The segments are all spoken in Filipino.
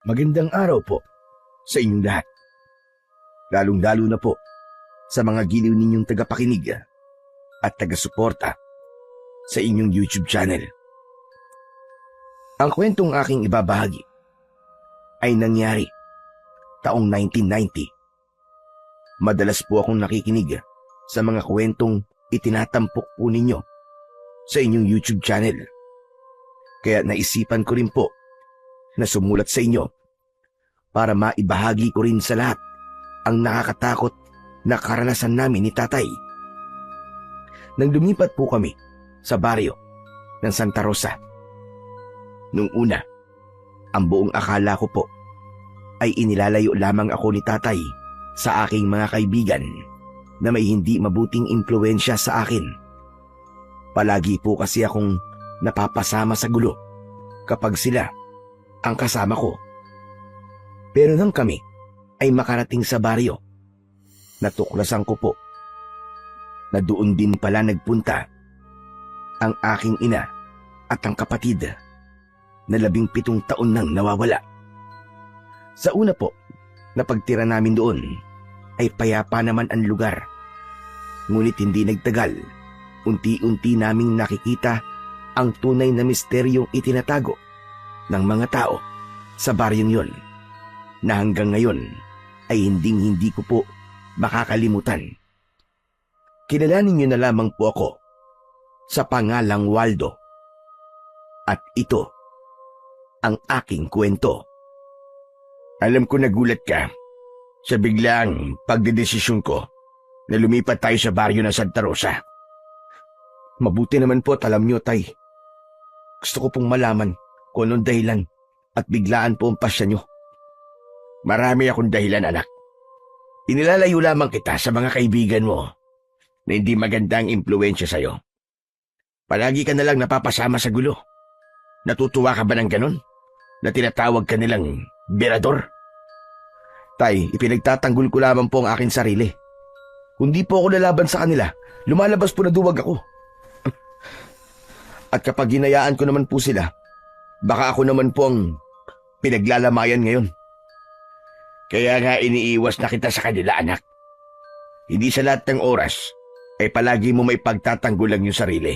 Magandang araw po sa inyong lahat. Lalong-lalo na po sa mga giliw ninyong tagapakinig at taga-suporta sa inyong YouTube channel. Ang kwentong aking ibabahagi ay nangyari taong 1990. Madalas po akong nakikinig sa mga kwentong itinatampok po ninyo sa inyong YouTube channel. Kaya naisipan ko rin po na sumulat sa inyo para maibahagi ko rin sa lahat ang nakakatakot na karanasan namin ni tatay. Nang lumipat po kami sa baryo ng Santa Rosa, nung una, ang buong akala ko po ay inilalayo lamang ako ni tatay sa aking mga kaibigan na may hindi mabuting impluwensya sa akin. Palagi po kasi akong napapasama sa gulo kapag sila ang kasama ko. Pero nang kami ay makarating sa baryo, natuklasan ko po na doon din pala nagpunta ang aking ina at ang kapatid na 17 taon nang nawawala. Sa una po, na pagtira namin doon ay payapa naman ang lugar. Ngunit hindi nagtagal, unti-unti naming nakikita ang tunay na misteryong itinatago ng mga tao sa baryong yon, na hanggang ngayon ay hindi ko po makakalimutan. Kilalanin niyo na lamang po ako sa pangalang Waldo. At ito ang aking kwento. Alam ko nagulat ka sa biglang pagdedesisyon ko na lumipat tayo sa baryo ng Santa Rosa. Mabuti naman po at alam niyo, tay. Gusto ko pong malaman kung anong dahilan at biglaan po ang pasya niyo. Marami akong dahilan, anak. Inilalayo lamang kita sa mga kaibigan mo na hindi magandang impluwensya sa'yo. Palagi ka nalang napapasama sa gulo. Natutuwa ka ba ng ganon? Na tinatawag ka nilang berador? Tay, ipinagtatanggol ko lamang po ang aking sarili. Kung di po ako lalaban sa kanila, lumalabas po na duwag ako. At kapag hinayaan ko naman po sila, baka ako naman po ang pinaglalamayan ngayon. Kaya nga iniiwas na kita sa kanila, anak. Hindi sa lahat ng oras ay palagi mo may pagtatanggol lang yung sarili.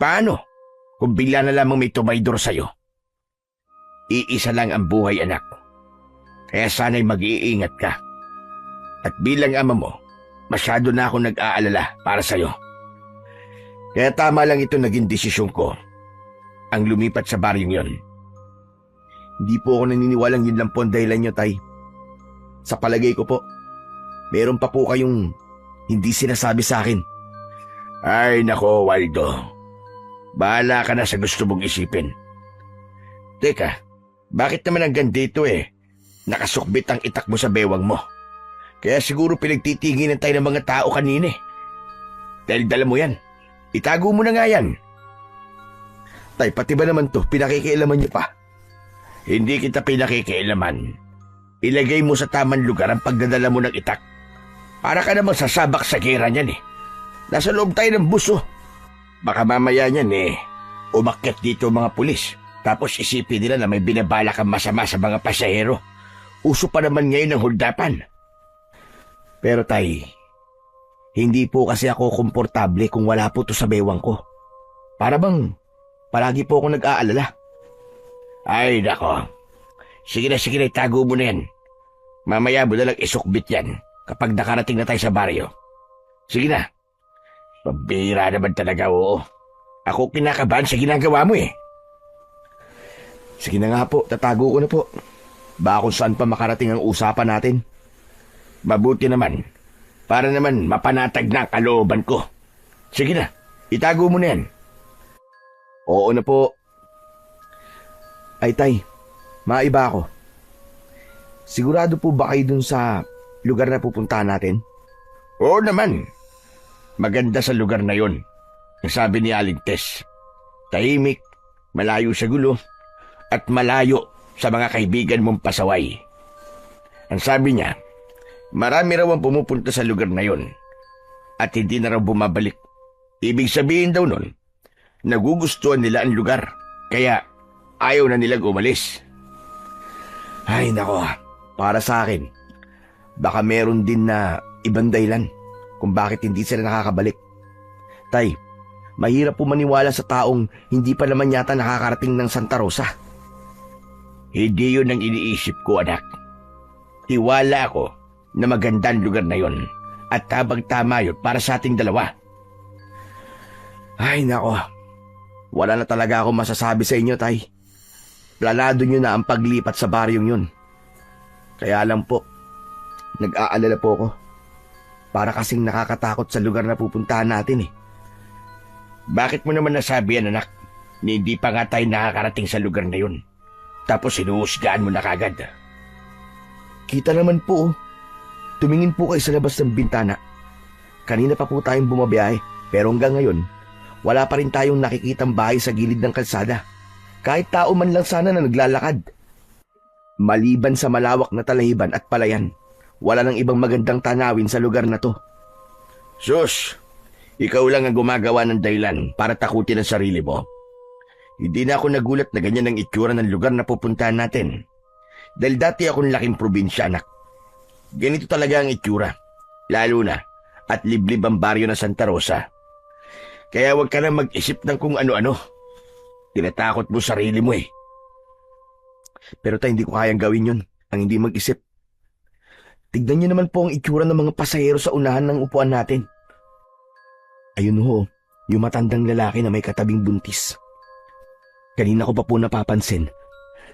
Paano kung bigla na lamang may tumaydor sa'yo? Iisa lang ang buhay, anak. Kaya sana'y mag-iingat ka. At bilang ama mo, masyado na ako nag-aalala para sa'yo. Kaya tama lang ito naging desisyon ko, ang lumipat sa baryong yon. Hindi po ako naniniwalang yun lang po ang dahilan nyo, tay. Sa palagay ko po, meron pa po kayong hindi sinasabi sa akin. Ay nako, Waldo. Bahala ka na sa gusto mong isipin. Teka, bakit naman hanggang dito nakasukbit ang itak mo sa bewang mo? Kaya siguro pinagtitinginan tayo ng mga tao kanina Dahil dala mo yan. Itago mo na nga yan. Tay, pati ba naman to, pinakikialaman niyo pa? Hindi kita pinakikialaman. Ilagay mo sa tamang lugar ang pagdadala mo ng itak. Para ka namang sasabak sa gera niyan Nasa loob tayo ng buso. Baka mamaya niyan umakyat dito mga pulis. Tapos isipin nila na may binabala kang masama sa mga pasahero. Uso pa naman ngayon ang huldapan. Pero tay, hindi po kasi ako komportable kung wala po to sa bewang ko. Para bang palagi po ako nag-aalala. Ay, nako. Sige na, itago mo na yan. Mamaya mo na lang isukbit yan kapag nakarating na tayo sa baryo. Sige na. Pambira naman talaga, oo. Ako kinakabahan sa ginagawa mo Sige na nga po, tatago ko na po. Baka kung saan pa makarating ang usapan natin. Mabuti naman. Para naman mapanatag na ang kalooban ko. Sige na, itago mo na yan. Oo na po. Ay tay, maiba ako. Sigurado po ba kayo dun sa lugar na pupuntahan natin? Oo naman. Maganda sa lugar na yon. Ang sabi ni Aling Tess. Tahimik, malayo sa gulo, at malayo sa mga kaibigan mong pasaway. Ang sabi niya, marami raw ang pumupunta sa lugar na yon at hindi na raw bumabalik. Ibig sabihin daw nun, nagugustuhan nila ang lugar, kaya ayaw na nilang umalis. Ay nako, para sa akin, baka meron din na ibang dahilan kung bakit hindi sila nakakabalik. Tay, mahirap po maniwala sa taong hindi pa naman yata nakakarating ng Santa Rosa. Hindi yun ang iniisip ko, anak. Tiwala ako na magandang lugar na yon at tabang-tama yun para sa ating dalawa. Ay nako, wala na talaga ako masasabi sa inyo, Tay. Planado nyo na ang paglipat sa baryong yun. Kaya lang po, nag-aalala po ako. Para kasing nakakatakot sa lugar na pupuntahan natin eh. Bakit mo naman nasabi yan, anak? Ni hindi pa nga tayo nakakarating sa lugar na yun. Tapos sinuhusgaan mo na kagad. Kita naman po, oh. Tumingin po kayo sa labas ng bintana. Kanina pa po tayong bumabiyahe, pero hanggang ngayon, wala pa rin tayong nakikitang bahay sa gilid ng kalsada. Kahit tao man lang sana na naglalakad. Maliban sa malawak na talahiban at palayan, wala nang ibang magandang tanawin sa lugar na to. Sus, ikaw lang ang gumagawa ng dahilan para takutin ang sarili mo. Hindi na ako nagulat na ganyan ang itsura ng lugar na pupuntahan natin. Dahil dati akong laking probinsya, anak. Ganito talaga ang itsura, lalo na at liblib ang baryo ng Santa Rosa. Kaya huwag ka na mag-isip ng kung ano-ano. Tinatakot mo sarili mo eh. Pero tayo hindi ko kayang gawin yun, ang hindi mag-isip. Tignan niyo naman po ang itsura ng mga pasahero sa unahan ng upuan natin. Ayun ho, yung matandang lalaki na may katabing buntis. Kanina ko pa po napapansin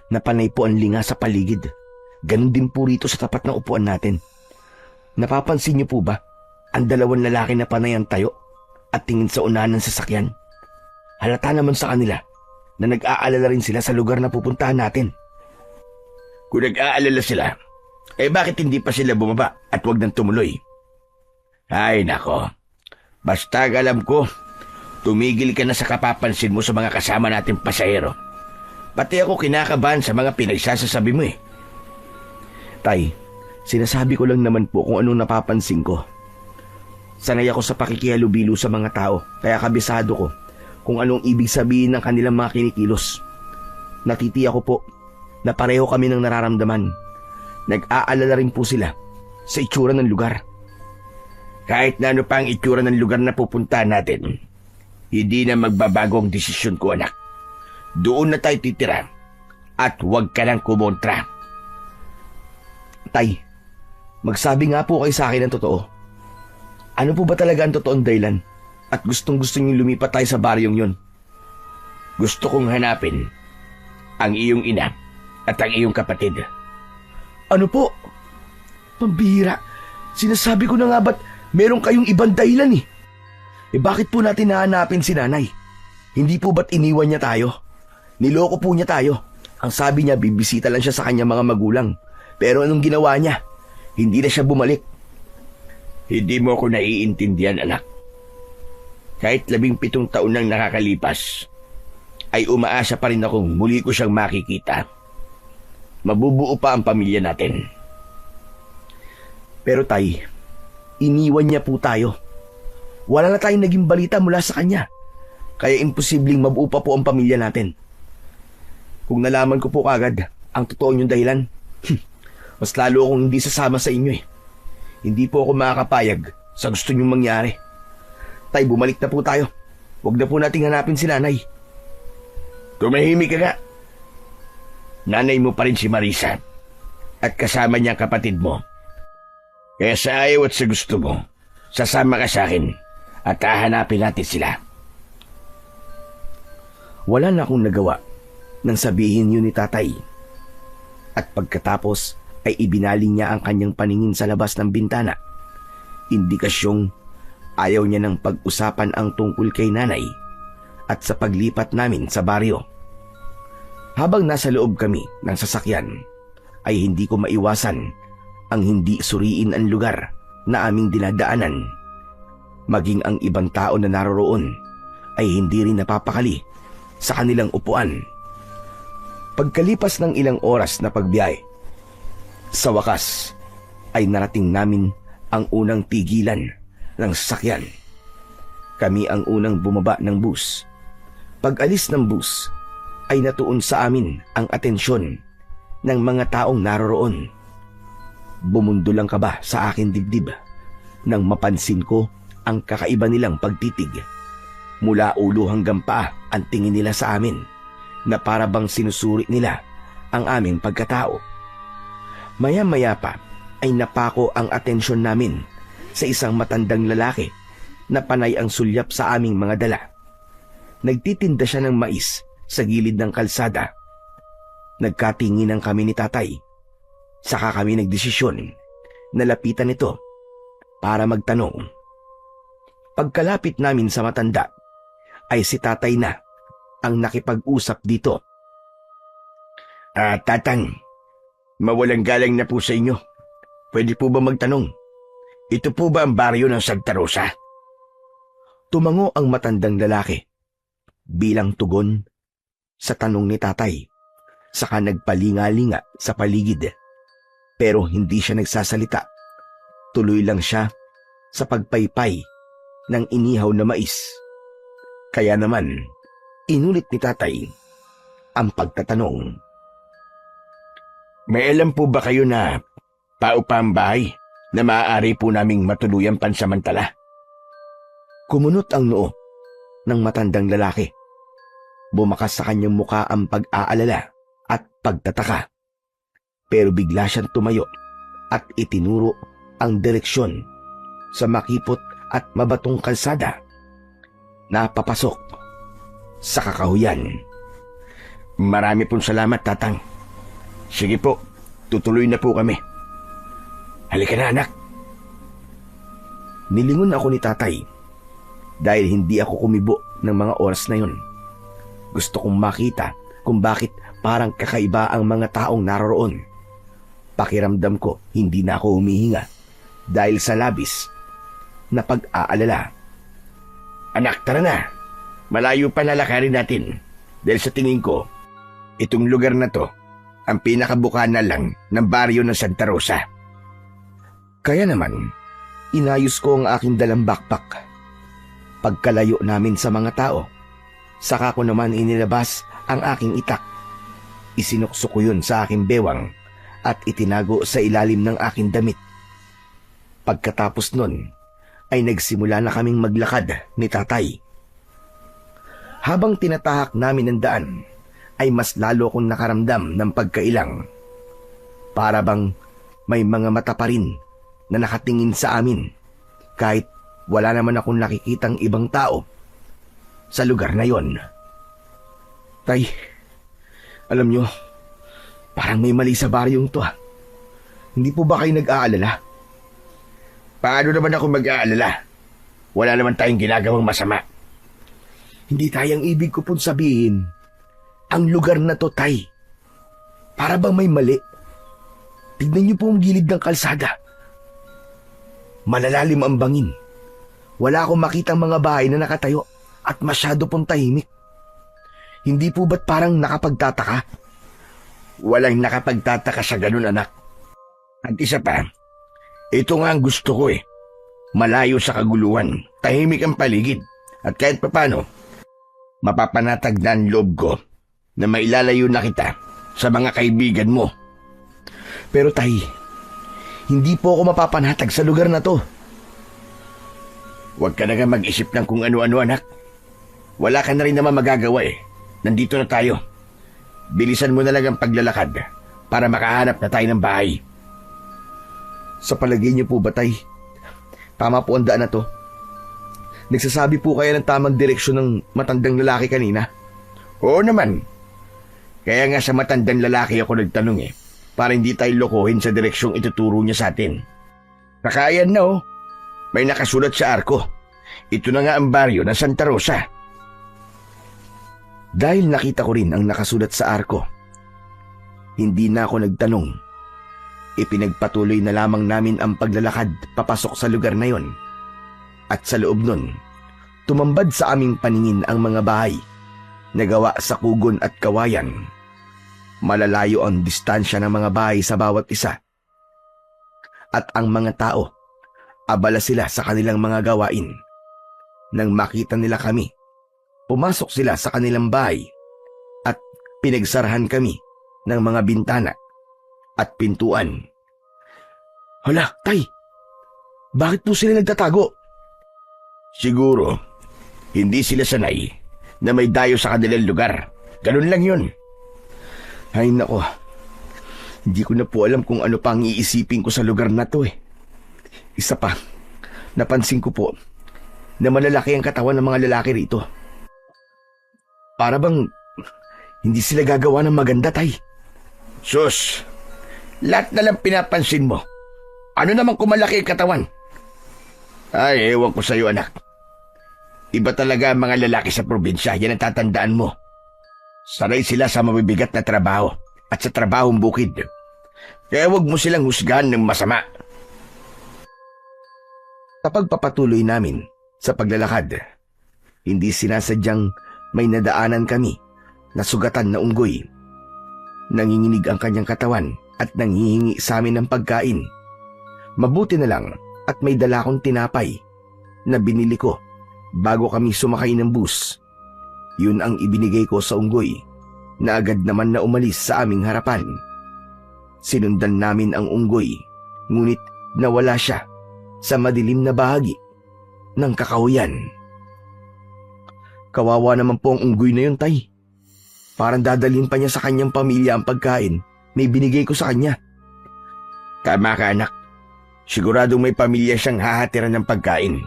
na panay po ang linga sa paligid. Ganon din po rito sa tapat ng upuan natin. Napapansin niyo po ba ang dalawang lalaki na panay ang tayo at tingin sa unahan ng sasakyan? Halata naman sa kanila na nag-aalala rin sila sa lugar na pupuntahan natin. Kung nag-aalala sila, eh bakit hindi pa sila bumaba at wag nang tumuloy? Ay nako, basta alam ko, tumigil ka na sa kapapansin mo sa mga kasama nating pasahero. Pati ako kinakabahan sa mga pinagsasasabi mo eh. Tay, sinasabi ko lang naman po kung anong napapansin ko. Sanay ako sa pakikihalubilo sa mga tao, kaya kabisado ko kung anong ibig sabihin ng kanilang mga kinikilos. Natitiya ko po na pareho kami ng nararamdaman. Nag-aalala rin po sila sa itsura ng lugar. Kahit na ano pa ang itsura ng lugar na pupuntahan natin, hindi na magbabago ang desisyon ko, anak. Doon na tayo titira at huwag ka nang kumontra. Tay, magsabi nga po kayo sa akin ng totoo. Ano po ba talaga ang totoong dahilan? At gustong-gusto niyong lumipat tayo sa baryong yun. Gusto kong hanapin ang iyong ina at ang iyong kapatid. Ano po? Pambihira. Sinasabi ko na nga ba't meron kayong ibang dahilan eh? Eh bakit po natin nahanapin si nanay? Hindi po ba't iniwan niya tayo? Niloko po niya tayo. Ang sabi niya bibisita lang siya sa kanyang mga magulang. Pero anong ginawa niya? Hindi na siya bumalik. Hindi mo ako naiintindihan, anak. Kahit 17 taon nang nakakalipas, ay umaasa pa rin akong muli ko siyang makikita. Mabubuo pa ang pamilya natin. Pero tay, iniwan niya po tayo. Wala na tayong naging balita mula sa kanya. Kaya imposibleng mabuo pa po ang pamilya natin. Kung nalaman ko po kagad ang totoo niyong dahilan, mas lalo akong hindi sasama sa inyo eh. Hindi po ako makakapayag sa gusto niyong mangyari. Tay, bumalik na po tayo. Huwag na po nating hanapin si nanay. Tumahimik ka nga. Nanay mo pa rin si Marisa at kasama niya ang kapatid mo. Kaya sa ayaw at sa gusto mo, sasama ka sa akin at hahanapin natin sila. Wala na akong nagawa nang sabihin yun ni tatay. At pagkatapos ay ibinaling niya ang kanyang paningin sa labas ng bintana. Indikasyong ayaw niya ng pag-usapan ang tungkol kay nanay at sa paglipat namin sa baryo. Habang nasa loob kami ng sasakyan, ay hindi ko maiwasan ang hindi suriin ang lugar na aming dinadaanan. Maging ang ibang tao na naroroon ay hindi rin napapakali sa kanilang upuan. Pagkalipas ng ilang oras na pagbiyahe, sa wakas ay narating namin ang unang tigilan ng sasakyan. Kami ang unang bumaba ng bus. Pag alis ng bus, ay natuon sa amin ang atensyon ng mga taong naroroon. Bumundo lang kaba sa akin dibdib nang mapansin ko ang kakaiba nilang pagtitig. Mula ulo hanggang paa ang tingin nila sa amin na para bang sinusuri nila ang aming pagkatao. Maya-maya pa ay napako ang atensyon namin sa isang matandang lalaki na panay ang sulyap sa aming mga dala. Nagtitinda siya ng mais sa gilid ng kalsada. Nagkatinginan kami ni tatay. Saka kami nagdesisyon na lapitan ito para magtanong. Pagkalapit namin sa matanda, ay si tatay na ang nakipag-usap dito. Tatang, mawalang galang na po sa inyo. Pwede po ba magtanong? Ito po ba ang baryo ng Santa Rosa? Tumango ang matandang lalaki bilang tugon sa tanong ni tatay. Saka nagpalinga-linga sa paligid. Pero hindi siya nagsasalita. Tuloy lang siya sa pagpaypay ng inihaw na mais. Kaya naman, inulit ni tatay ang pagtatanong. May alam po ba kayo na paupa ang bahay na maaari po naming matuluyang pansamantala? Kumunot ang noo ng matandang lalaki. Bumakas sa kanyang muka ang pag-aalala at pagtataka. Pero bigla siyang tumayo at itinuro ang direksyon sa makipot at mabatong kalsada na papasok sa kakahuyan. Marami pong salamat, tatang. Sige po, tutuloy na po kami. Halika na, anak. Nilingon ako ni tatay dahil hindi ako kumibo ng mga oras na yun. Gusto kong makita kung bakit parang kakaiba ang mga taong naroroon. Pakiramdam ko hindi na ako humihinga dahil sa labis na pag-aalala. Anak, tara na. Malayo pa lalakarin natin dahil sa tingin ko, itong lugar na to ang pinakabukana lang ng baryo ng Santa Rosa. Kaya naman, inayos ko ang aking dalang backpack. Pagkalayo namin sa mga tao, saka ko naman inilabas ang aking itak. Isinukso ko yun sa aking bewang at itinago sa ilalim ng aking damit. Pagkatapos nun, ay nagsimula na kaming maglakad ni tatay. Habang tinatahak namin ang daan, ay mas lalo akong nakaramdam ng pagkailang. Para bang may mga mata pa rin na nakatingin sa amin kahit wala naman akong nakikitang ibang tao sa lugar na yon. Tay, alam nyo, parang may mali sa baryong to. Hindi po ba kayo nag-aalala? Paano naman ako mag-aalala? Wala naman tayong ginagawang masama. Hindi tayang ibig ko pong sabihin. Ang lugar na to, tay. Para bang may mali. Tignan niyo po ang gilid ng kalsada. Malalalim ang bangin. Wala akong makitang mga bahay na nakatayo at masyado pong tahimik. Hindi po ba't parang nakapagtataka? Walang nakapagtataka sa ganun, anak. At isa pa, ito nga ang gusto ko eh. Malayo sa kaguluhan, tahimik ang paligid, at kahit papano, mapapanatag na ang loob ko na mailalayo na kita sa mga kaibigan mo. Pero tay, hindi po ako mapapanatag sa lugar na to. Huwag ka na nga mag-isip ng kung ano-ano, anak. Wala ka na rin naman magagawa eh. Nandito na tayo. Bilisan mo na lang ang paglalakad para makahanap na tayo ng bahay. Sa palagay niyo po ba, tay? Tama po ang daan na to. Nagsasabi po kaya ng tamang direksyon ng matandang lalaki kanina? Oo naman. Kaya nga sa matandang lalaki ako nagtanong eh, para hindi tayo lokohin sa direksyong ituturo niya sa atin. Nakaayan na oh. May nakasulat sa arko. Ito na nga ang baryo ng Santa Rosa. Dahil nakita ko rin ang nakasulat sa arko, hindi na ako nagtanong. Ipinagpatuloy na lamang namin ang paglalakad papasok sa lugar na yon. At sa loob nun, tumambad sa aming paningin ang mga bahay na gawa sa kugon at kawayan. Malalayo ang distansya ng mga bahay sa bawat isa. At ang mga tao, abala sila sa kanilang mga gawain. Nang makita nila kami, pumasok sila sa kanilang bahay at pinagsarahan kami ng mga bintana at pintuan. Hala, tay! Bakit po sila nagtatago? Siguro, hindi sila sanay na may dayo sa kanilang lugar. Ganun lang yun. Ay nako, hindi ko na po alam kung ano pa ang iisipin ko sa lugar na to eh. Isa pa, napansin ko po na malalaki ang katawan ng mga lalaki rito. Para bang hindi sila gagawa ng maganda, tay. Sus, lahat na lang pinapansin mo. Ano naman kung malaki ang katawan? Ay, ewan ko sa'yo, anak. Iba talaga ang mga lalaki sa probinsya, yan ang tatandaan mo. Sanay sila sa mabibigat na trabaho at sa trabahong bukid. Kaya huwag mo silang husgahan ng masama. Sa pagpapatuloy namin sa paglalakad, hindi sinasadyang may nadaanan kami na sugatan na unggoy. Nanginginig ang kanyang katawan at nanghihingi sa amin ng pagkain. Mabuti na lang at may dala akong tinapay na binili ko bago kami sumakay ng bus. Yun ang ibinigay ko sa unggoy na agad naman na umalis sa aming harapan. Sinundan namin ang unggoy, ngunit nawala siya sa madilim na bahagi ng kakahuyan. Kawawa naman po ang unggoy na yun, tay. Parang dadalhin pa niya sa kanyang pamilya ang pagkain na ibinigay ko sa kanya. Tama ka, anak. Siguradong may pamilya siyang hahatiran ng pagkain.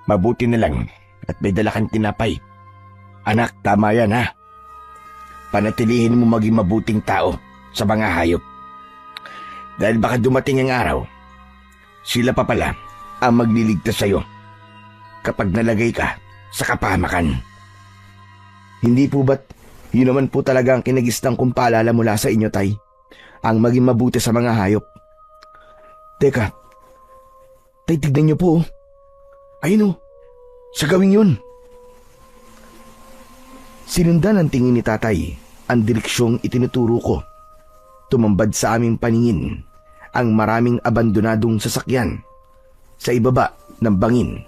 Mabuti na lang at may dala kang tinapay. Anak, tama yan ha. Panatilihin mo maging mabuting tao sa mga hayop. Dahil baka dumating ang araw, sila pa pala ang magliligtas sa'yo kapag nalagay ka sa kapahamakan. Hindi po ba't yun naman po talaga ang kinagistang kong paalala mula sa inyo, tay? Ang maging mabuti sa mga hayop. Teka, tay, tignan niyo po. Ayun sa gawing yun. Sinundan ng tingin ni tatay ang direksyong itinuturo ko. Tumambad sa aming paningin ang maraming abandonadong sasakyan sa ibaba ng bangin.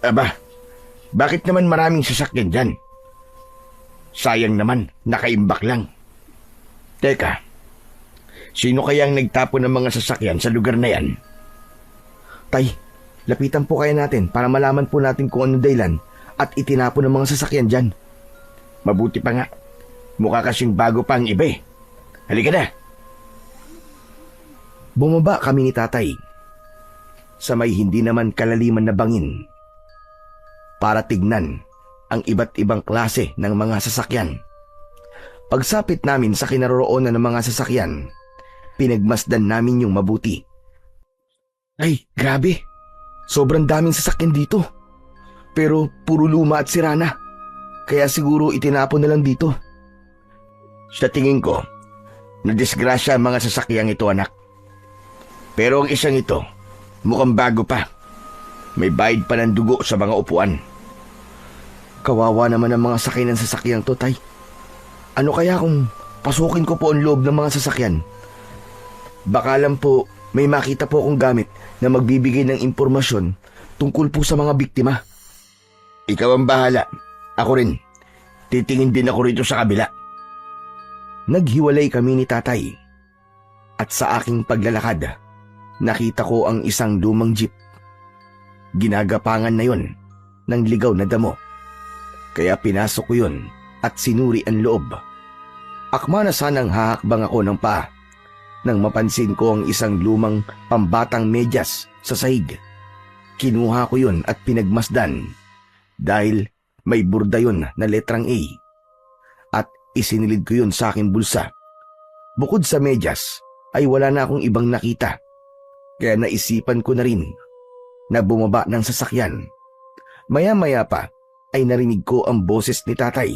Aba, bakit naman maraming sasakyan dyan? Sayang naman, nakaimbak lang. Teka, sino kaya ang nagtapon ng mga sasakyan sa lugar na yan? Tay, lapitan po kaya natin para malaman po natin kung ano dahilan at itinapon ng mga sasakyan dyan. Mabuti pa nga, mukha kasing bago pa ang iba eh. Halika na. Bumaba kami ni tatay sa may hindi naman kalaliman na bangin para tignan ang iba't ibang klase ng mga sasakyan. Pagsapit namin sa kinaroroonan ng mga sasakyan, pinagmasdan namin yung mabuti. Ay, grabe! Sobrang daming sasakyan dito. Pero puro luma at sira na. Kaya siguro itinapon na lang dito. Sa tingin ko, nadisgrasya ang mga sasakyang ito, anak. Pero ang isang ito, mukhang bago pa. May bayad pa ng dugo sa mga upuan. Kawawa naman ang mga sakay ng sasakyang to, tay. Ano kaya kung pasukin ko po ang loob ng mga sasakyan? Baka lang po may makita po akong gamit na magbibigay ng impormasyon tungkol po sa mga biktima. Ikaw ang bahala. Ako rin. Titingin din ako rito sa kabila. Naghiwalay kami ni tatay. At sa aking paglalakad, nakita ko ang isang lumang jeep. Ginagapangan na yon ng ligaw na damo. Kaya pinasok ko yun at sinuri ang loob. Akma na sanang hahakbang ako ng paa nang mapansin ko ang isang lumang pambatang medyas sa sahig. Kinuha ko yun at pinagmasdan dahil may burda yun na letrang A at isinilid ko yun sa aking bulsa. Bukod sa medyas ay wala na akong ibang nakita kaya naisipan ko na rin na bumaba ng sasakyan. Maya-maya pa ay narinig ko ang boses ni tatay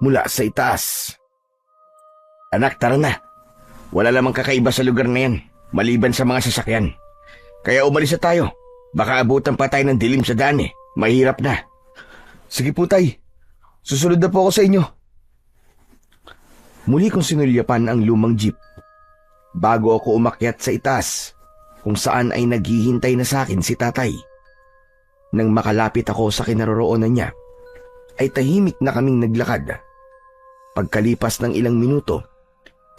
mula sa itaas. Anak, tara na. Wala lamang kakaiba sa lugar na yan, maliban sa mga sasakyan. Kaya umalis na tayo. Baka abutan pa tayo ng dilim sa daan eh. Mahirap na. Sige po, tay. Susunod na po ako sa inyo. Muli kong sinulyapan ang lumang jeep bago ako umakyat sa itaas kung saan ay naghihintay na sa akin si tatay. Nang makalapit ako sa kinaroroonan niya, ay tahimik na kaming naglakad. Pagkalipas ng ilang minuto,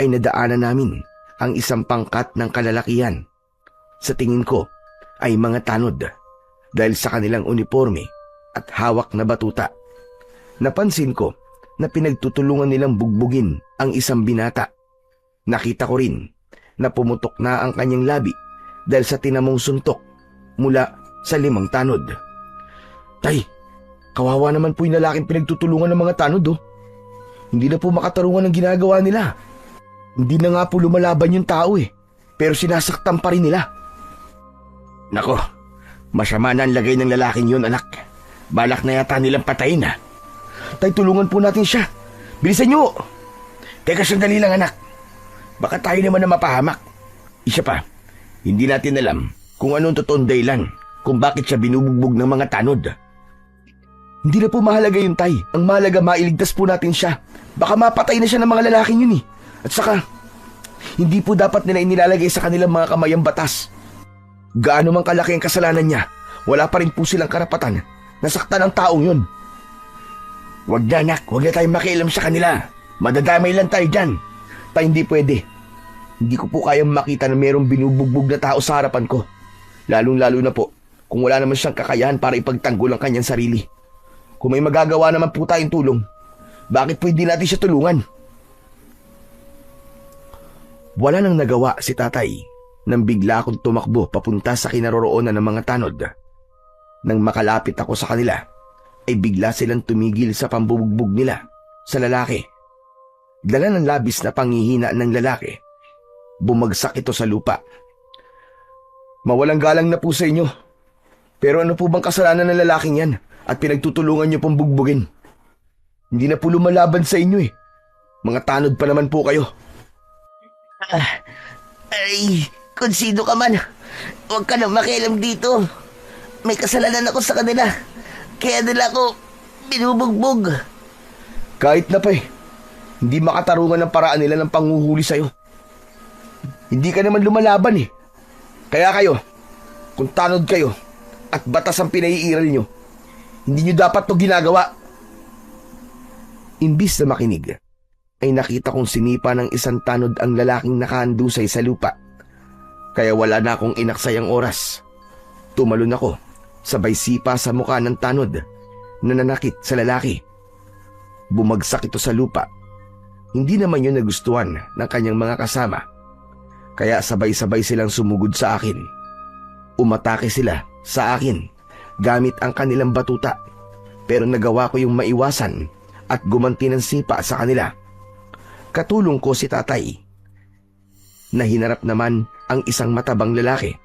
ay nadaanan namin ang isang pangkat ng kalalakihan. Sa tingin ko ay mga tanod dahil sa kanilang uniforme at hawak na batuta. Napansin ko na pinagtutulungan nilang bugbugin ang isang binata. Nakita ko rin na pumutok na ang kanyang labi dahil sa tinamong suntok mula sa 5 tanod. Tay, kawawa naman po yung lalaking pinagtutulungan ng mga tanod oh. Hindi na po makatarungan ang ginagawa nila. Hindi na nga po lumalaban yung tao pero sinasaktan pa rin nila. Nako, masama na ang lagay ng lalaking yun, anak. Balak na yata nilang patayin ha. Tay, tulungan po natin siya. Bilisan nyo! Teka, sandali lang anak. Baka tayo naman na mapahamak. Isa pa, hindi natin alam kung anong totoong dahilan kung bakit siya binubugbog ng mga tanod. Hindi na po mahalaga yun, tay. Ang mahalaga, mailigtas po natin siya. Baka mapatay na siya ng mga lalaking yun At saka, hindi po dapat nila inilalagay sa kanilang mga kamay ang batas. Gaano man kalaki ang kasalanan niya, wala pa rin po silang karapatan na saktan ang taong yun. Wag na anak, wag na tayong makialam sa kanila. Madadamay lang tayo dyan. Hindi pwede. Hindi ko po kayang makita na mayroong binubugbog na tao sa harapan ko. Lalong-lalo na po kung wala naman siyang kakayahan para ipagtanggol ang kanyang sarili. Kung may magagawa naman po tayong tulong, bakit po hindi natin siya tulungan? Wala nang nagawa si tatay nang bigla akong tumakbo papunta sa kinaroroonan ng mga tanod. Nang makalapit ako sa kanila, ay bigla silang tumigil sa pambubugbog nila sa lalaki. Dala ng labis na panghihina ng lalaki, bumagsak ito sa lupa. Mawalang galang na po sa inyo. Pero ano po bang kasalanan ng lalaking yan at pinagtutulungan niyo pong bugbugin? Hindi na po lumalaban sa inyo Mga tanod pa naman po kayo. Ay, kung sino ka man, huwag ka nang makialam dito. May kasalanan ako sa kanila. Kaya nila ako binubugbog. Kahit na pa hindi makatarungan ng paraan nila ng panghuhuli sa'yo. Hindi ka naman lumalaban Kaya kayo, kung tanod kayo at batas ang pinaiiral nyo, hindi nyo dapat to ginagawa. Imbis na makinig, ay nakita kong sinipa ng isang tanod ang lalaking nakahandusay sa lupa. Kaya wala na akong inaksayang oras. Tumalon ako, sabay sipa sa mukha ng tanod na nanakit sa lalaki. Bumagsak ito sa lupa. Hindi naman yun nagustuhan ng kanyang mga kasama. Kaya sabay-sabay silang sumugod sa akin. Umatake sila sa akin gamit ang kanilang batuta. Pero nagawa ko yung maiwasan at gumanti ng sipa sa kanila. Katulong ko si tatay, na hinarap naman ang isang matabang lalaki.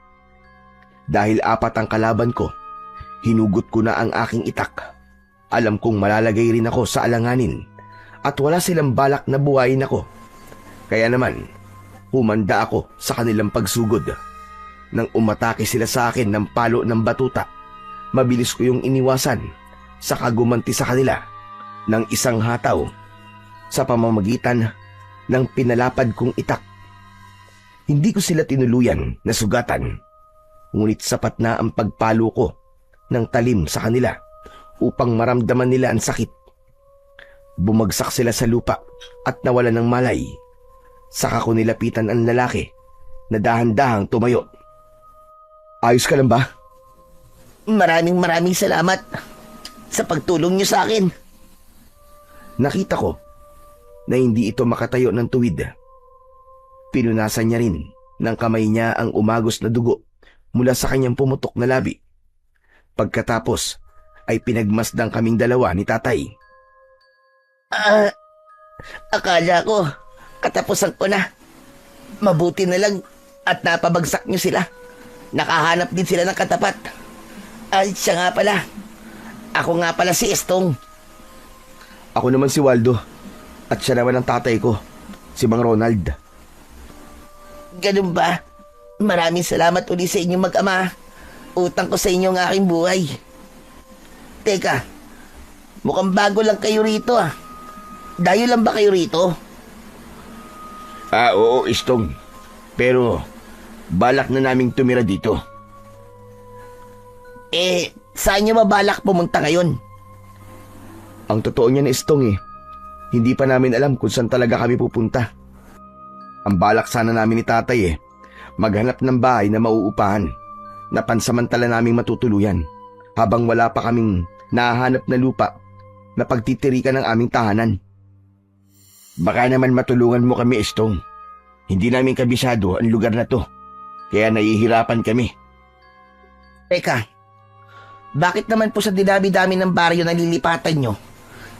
Dahil 4 ang kalaban ko, hinugot ko na ang aking itak. Alam kong malalagay rin ako sa alanganin at wala silang balak na buhayin ako. Kaya naman, humanda ako sa kanilang pagsugod. Nang umatake sila sa akin ng palo ng batuta, mabilis ko yung iniwasan, saka gumanti sa kanila ng isang hataw sa pamamagitan ng pinalapad kong itak. Hindi ko sila tinuluyan na sugatan, ngunit sapat na ang pagpalo ko ng talim sa kanila upang maramdaman nila ang sakit. Bumagsak sila sa lupa at nawalan ng malay. Saka ko nilapitan ang lalaki na dahan-dahang tumayo. Ayos ka lang ba? Maraming salamat sa pagtulong niyo sa akin. Nakita ko na hindi ito makatayo ng tuwid. Pinunasan niya rin ng kamay niya ang umagos na dugo mula sa kanyang pumutok na labi. Pagkatapos ay pinagmasdang kaming dalawa ni tatay. Akala ko katapusan ko na. Mabuti na lang at napabagsak niyo sila. Nakahanap din sila ng katapat. Ay, siya nga pala. Ako nga pala si Estong. Ako naman si Waldo. At siya naman ang tatay ko, si Mang Ronald. Ganun ba? Maraming salamat uli sa inyong mag-ama. Utang ko sa inyo ang aking buhay. Teka, mukhang bago lang kayo rito Dayo lang ba kayo rito? Oo, Estong. Pero balak na naming tumira dito. Saan nyo mabalak pumunta ngayon? Ang totoo niyan, Estong hindi pa namin alam kung saan talaga kami pupunta. Ang balak sana namin ni tatay maghanap ng bahay na mauupahan na pansamantala naming matutuluyan habang wala pa kaming nahahanap na lupa na pagtitirikan ng aming tahanan. Baka naman matulungan mo kami, Estong. Hindi namin kabisado ang lugar na to, kaya nahihirapan kami. Teka, bakit naman po sa dinami-dami ng baryo na lilipatan nyo,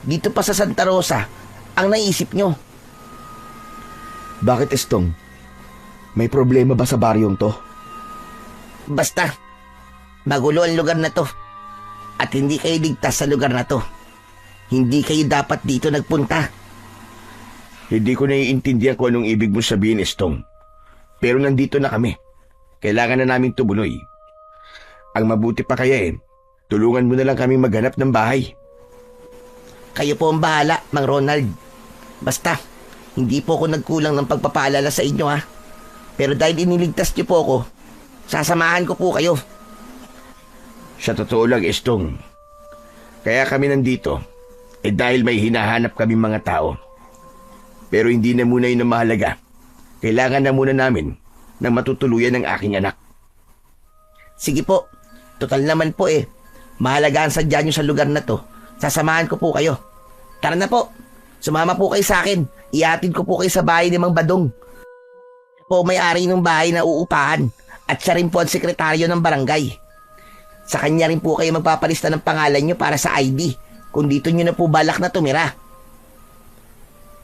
dito pa sa Santa Rosa, ang naisip nyo? Bakit, Estong? May problema ba sa baryong to? Basta, magulo ang lugar na to. At hindi kayo ligtas sa lugar na to. Hindi kayo dapat dito nagpunta. Hindi ko naiintindihan kung anong ibig mo sabihin, Estong. Pero nandito na kami. Kailangan na namin tumuloy. Ang mabuti pa kaya tulungan mo na lang kami maghanap ng bahay. Kayo po ang bahala, Mang Ronald. Basta, hindi po ako nagkulang ng pagpapaalala sa inyo, ha. Pero dahil iniligtas niyo po ako, sasamahan ko po kayo. Sa totoo lang, Estong. Kaya kami nandito, dahil may hinahanap kami mga tao. Pero hindi na muna yun ang mahalaga. Kailangan na muna namin na matutuluyan ng aking anak. Sige po, total naman po mahalaga ang sadya nyo sa lugar na to. Sasamahan ko po kayo. Tara na po, sumama po kayo sa akin. Iatid ko po kayo sa bahay ni Mang Badong. Po may-ari ng bahay na uupahan at siya rin po ang sekretaryo ng barangay. Sa kanya rin po kayo magpapalista ng pangalan nyo para sa ID kung dito nyo na po balak na tumira.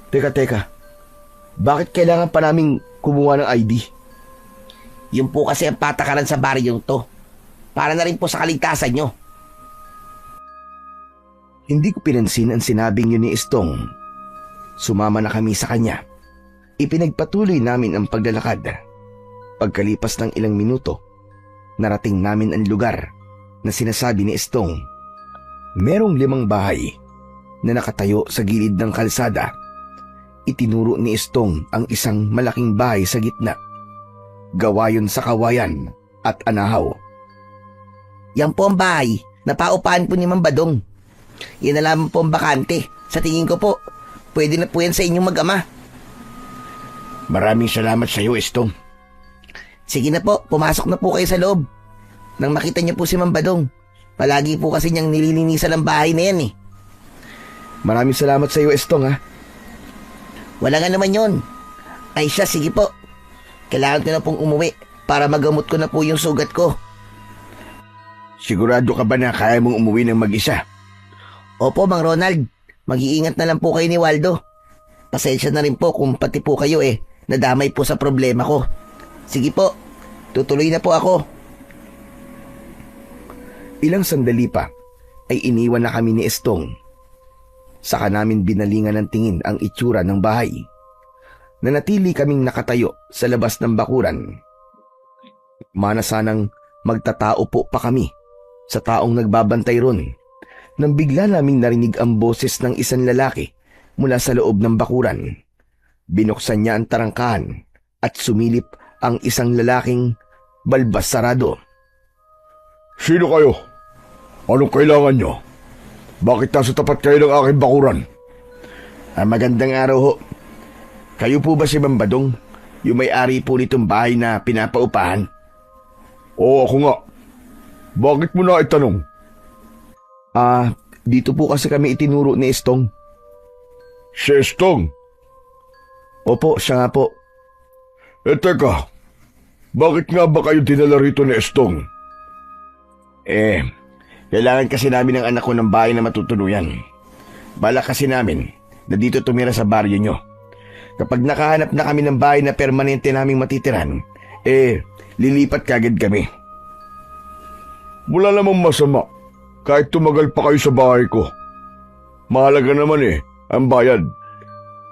Teka. Bakit kailangan pa naming kumuha ng ID? Yun po kasi ang patakaran sa baryong to. Para na rin po sa kaligtasan nyo. Hindi ko pinansin ang sinabing yun ni Estong. Sumama na kami sa kanya. Ipinagpatuloy namin ang paglalakad. Pagkalipas ng ilang minuto, narating namin ang lugar na sinasabi ni Estong. Merong 5 bahay na nakatayo sa gilid ng kalsada. Itinuro ni Estong ang isang malaking bahay sa gitna. Gawa yun sa kawayan at anahaw. Yan po ang bahay na paupahan po ni Mang Badong. Yan na lamang po ang bakante. Sa tingin ko po, pwede na po yan sa inyong mag-ama. Maraming salamat sa iyo, Estong. Sige na po, pumasok na po kayo sa loob. Nang makita niyo po si Mang Badong, palagi po kasi niyang nililinisan ang bahay na yan Maraming salamat sa iyo, Estong, ha. Wala nga naman yon. Ay siya, sige po. Kailangan ko na pong umuwi para magamot ko na po yung sugat ko. Sigurado ka ba na kaya mong umuwi ng mag-isa? Opo, Mang Ronald. Mag-iingat na lang po kayo ni Waldo. Pasensya na rin po kung pati po kayo nadamay po sa problema ko. Sige po, tutuloy na po ako. Ilang sandali pa ay iniwan na kami ni Estong. Saka namin binalingan ng tingin ang itsura ng bahay. Nanatili kaming nakatayo sa labas ng bakuran. Mana sanang magtatao po pa kami sa taong nagbabantay ron nang bigla naming narinig ang boses ng isang lalaki mula sa loob ng bakuran. Binuksan niya ang tarangkahan at sumilip ang isang lalaking balbas sarado. Sino kayo? Anong kailangan nyo? Bakit nasa tapat kayo ng aking bakuran? Magandang araw ho. Kayo po ba si Mang Badong? Yung may-ari po nitong bahay na pinapaupahan? Oo, ako nga. Bakit mo na itanong? Dito po kasi kami itinuro ni Estong. Si Estong? Opo, siya nga po. Teka. Bakit nga ba kayo dinala rito ni Estong? Kailangan kasi namin ng anak ko ng bahay na matutuluyan. Balak kasi namin na dito tumira sa baryo nyo. Kapag nakahanap na kami ng bahay na permanente naming matitiran, lilipat kagad kami. Wala namang masama kahit tumagal pa kayo sa bahay ko. Mahalaga naman ang bayad.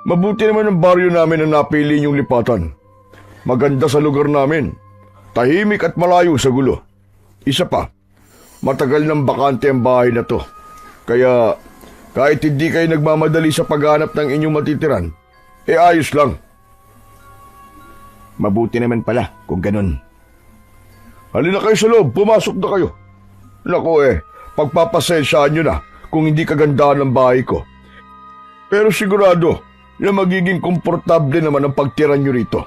Mabuti naman ang baryo namin na napili niyong lipatan. Maganda sa lugar namin. Tahimik at malayo sa gulo. Isa pa, matagal ng bakante ang bahay na to. Kaya kahit hindi kayo nagmamadali sa paghanap ng inyong matitiran, ayos lang. Mabuti naman pala kung ganun. Halina kayo sa loob, pumasok na kayo. Naku pagpapasensyaan nyo na kung hindi kagandahan ng bahay ko. Pero sigurado, na magiging komportable naman ang pagtira nyo rito.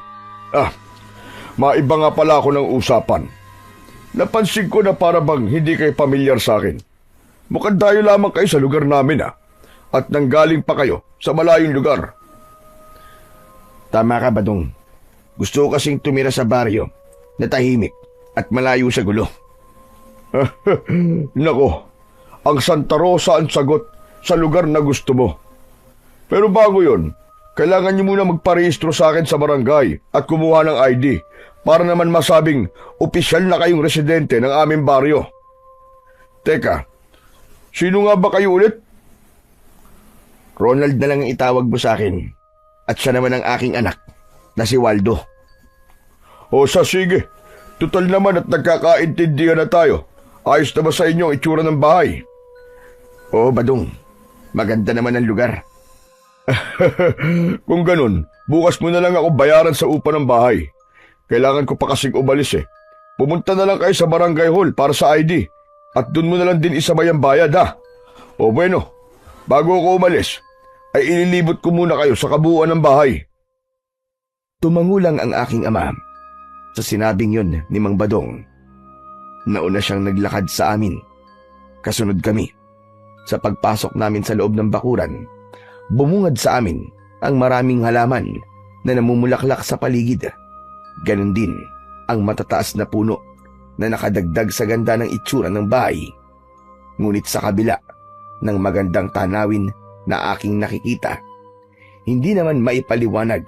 Maiba nga pala ako ng usapan. Napansin ko na para bang hindi kayo pamilyar sa akin. Mukhang dayo lamang kayo sa lugar namin at nanggaling pa kayo sa malayong lugar. Tama ka, Badong. Gusto ko kasing tumira sa baryo na tahimik at malayo sa gulo. Nako, ang Santa Rosa ang sagot sa lugar na gusto mo. Pero bago yon, kailangan niyo muna magparehistro sa akin sa barangay at kumuha ng ID para naman masabing opisyal na kayong residente ng aming baryo. Teka, sino nga ba kayo ulit? Ronald na lang ang itawag mo sa akin. At siya naman ang aking anak na si Waldo. O sige, tutal naman at nagkakaintindihan na tayo. Ayos na ba sa inyo ang itsura ng bahay? Oo, Badong. Maganda naman ang lugar. Kung ganun, bukas mo na lang ako bayaran sa upa ng bahay. Kailangan ko pa kasing umalis Pumunta na lang kayo sa barangay hall para sa ID. At dun mo na lang din isabay ang bayad O bueno, bago ako umalis, ay ililibot ko muna kayo sa kabuuan ng bahay. Tumangulang ang aking ama sa sinabing yun ni Mang Badong. Nauna siyang naglakad sa amin. Kasunod kami. Sa pagpasok namin sa loob ng bakuran, bumungad sa amin ang maraming halaman na namumulaklak sa paligid. Ganon din ang matataas na puno na nakadagdag sa ganda ng itsura ng bahay. Ngunit sa kabila ng magandang tanawin na aking nakikita, hindi naman maipaliwanag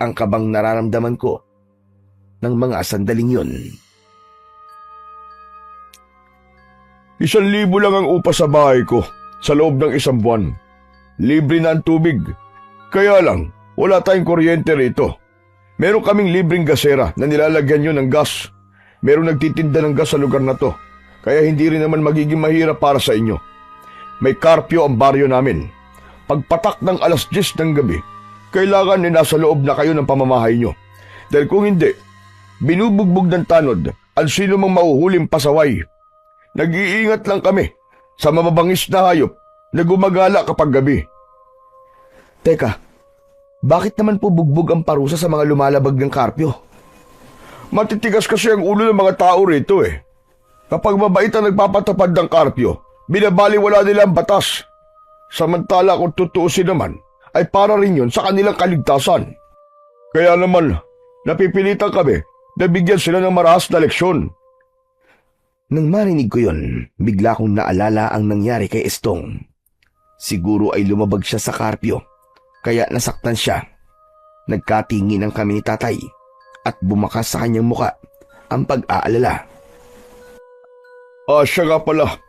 ang kabang nararamdaman ko ng mga sandaling yun. 1,000 lang ang upa sa bahay ko sa loob ng 1 buwan. Libre na ang tubig. Kaya lang, wala tayong kuryente rito. Meron kaming libreng gasera na nilalagyan nyo ng gas. Meron nagtitinda ng gas sa lugar na to, kaya hindi rin naman magiging mahirap para sa inyo. May karpyo ang baryo namin. Pagpatak ng 10:00 ng gabi, kailangan nasa loob na kayo ng pamamahay nyo. Dahil kung hindi, binubugbog ng tanod ang sino mang mauhuling pasaway. Nag-iingat lang kami sa mababangis na hayop na gumagala kapag gabi. Teka, bakit naman po bugbog ang parusa sa mga lumalabag ng karpyo? Matitigas kasi ang ulo ng mga tao rito Kapag mabait ang nagpapatupad ng karpyo, binabaliwala nila ang batas. Samantala kung tutuusin naman, ay para rin yun sa kanilang kaligtasan. Kaya naman, napipilitan kami na bigyan sila ng marahas na leksyon. Nang marinig ko yun, bigla kong naalala ang nangyari kay Estong. Siguro ay lumabag siya sa karpyo, kaya nasaktan siya. Nagkatingin ang kami ni tatay at bumakas sa kanyang muka ang pag-aalala. Siya nga pala.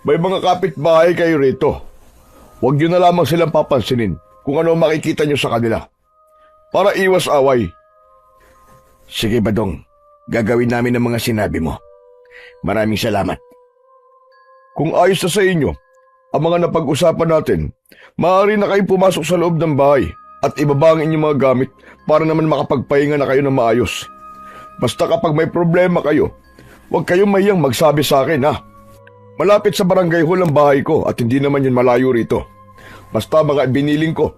May mga kapitbahay kayo rito. Huwag nyo na lamang silang papansinin kung ano makikita nyo sa kanila. Para iwas away. Sige, Badong. Gagawin namin ang mga sinabi mo. Maraming salamat. Kung ayos na sa inyo ang mga napag-usapan natin, maaari na kayong pumasok sa loob ng bahay at ibaba ang inyong mga gamit para naman makapagpahinga na kayo ng maayos. Basta kapag may problema kayo, huwag kayong mahiyang magsabi sa akin Malapit sa barangay hall ang bahay ko at hindi naman yun malayo rito. Basta mga biniling ko,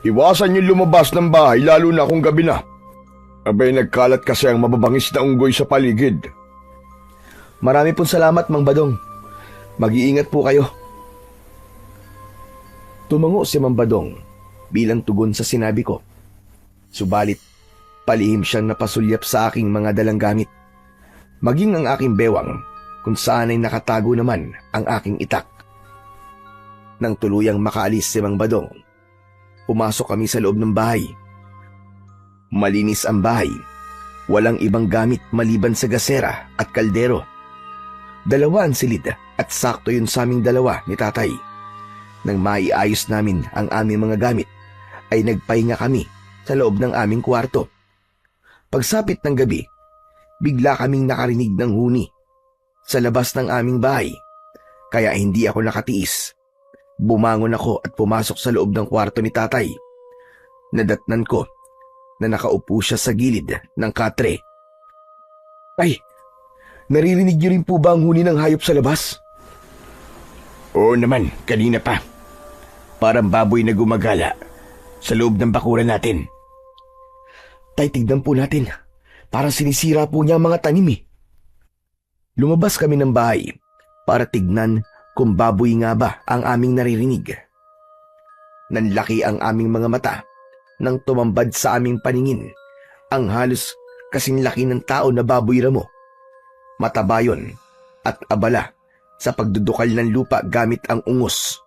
iwasan yung lumabas ng bahay lalo na kung gabi na. Abay nagkalat kasi ang mababangis na unggoy sa paligid. Marami pong salamat, Mang Badong. Mag-iingat po kayo. Tumango si Mang Badong bilang tugon sa sinabi ko. Subalit, palihim siyang napasulyap sa aking mga dalang gamit. Maging ang aking bewang kung saan ay nakatago naman ang aking itak. Nang tuluyang makaalis si Mang Badong, pumasok kami sa loob ng bahay. Malinis ang bahay. Walang ibang gamit maliban sa gasera at kaldero. 2 ang silid at sakto yun sa aming 2 ni tatay. Nang maiayos namin ang aming mga gamit, ay nagpahinga kami sa loob ng aming kwarto. Pagsapit ng gabi, bigla kaming nakarinig ng huni sa labas ng aming bahay, kaya hindi ako nakatiis. Bumangon ako at pumasok sa loob ng kwarto ni tatay. Nadatnan ko na nakaupo siya sa gilid ng katre. Ay, naririnig niyo rin po ba ang huni ng hayop sa labas? Oo naman, kanina pa. Parang baboy na gumagala. sa loob ng bakuran natin. Tay, tignan po natin. Parang sinisira po niya ang mga tanim eh. Lumabas kami ng bahay para tignan kung baboy nga ba ang aming naririnig. Nanlaki ang aming mga mata nang tumambad sa aming paningin ang halos kasing laki ng tao na baboy ramo. Mataba yun at abala sa pagdudukal ng lupa gamit ang ungos.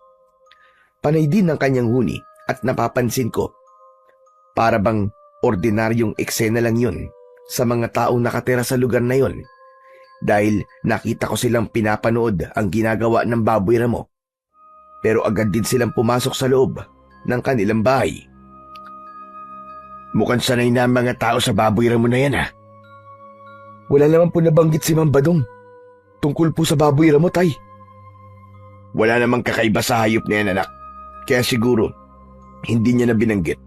Panay din ang kanyang huni at napapansin ko, para bang ordinaryong eksena lang yun sa mga taong nakatira sa lugar na yon, dahil nakita ko silang pinapanood ang ginagawa ng baboy ramo. Pero agad din silang pumasok sa loob ng kanilang bahay. Mukhang sanay na ang mga tao sa baboy ramo na yan ha. Wala naman po nabanggit si Ma'am Badong tungkol po sa baboy ramo, tay. Wala namang kakaiba sa hayop na yan, anak. Kaya siguro, hindi niya na binanggit.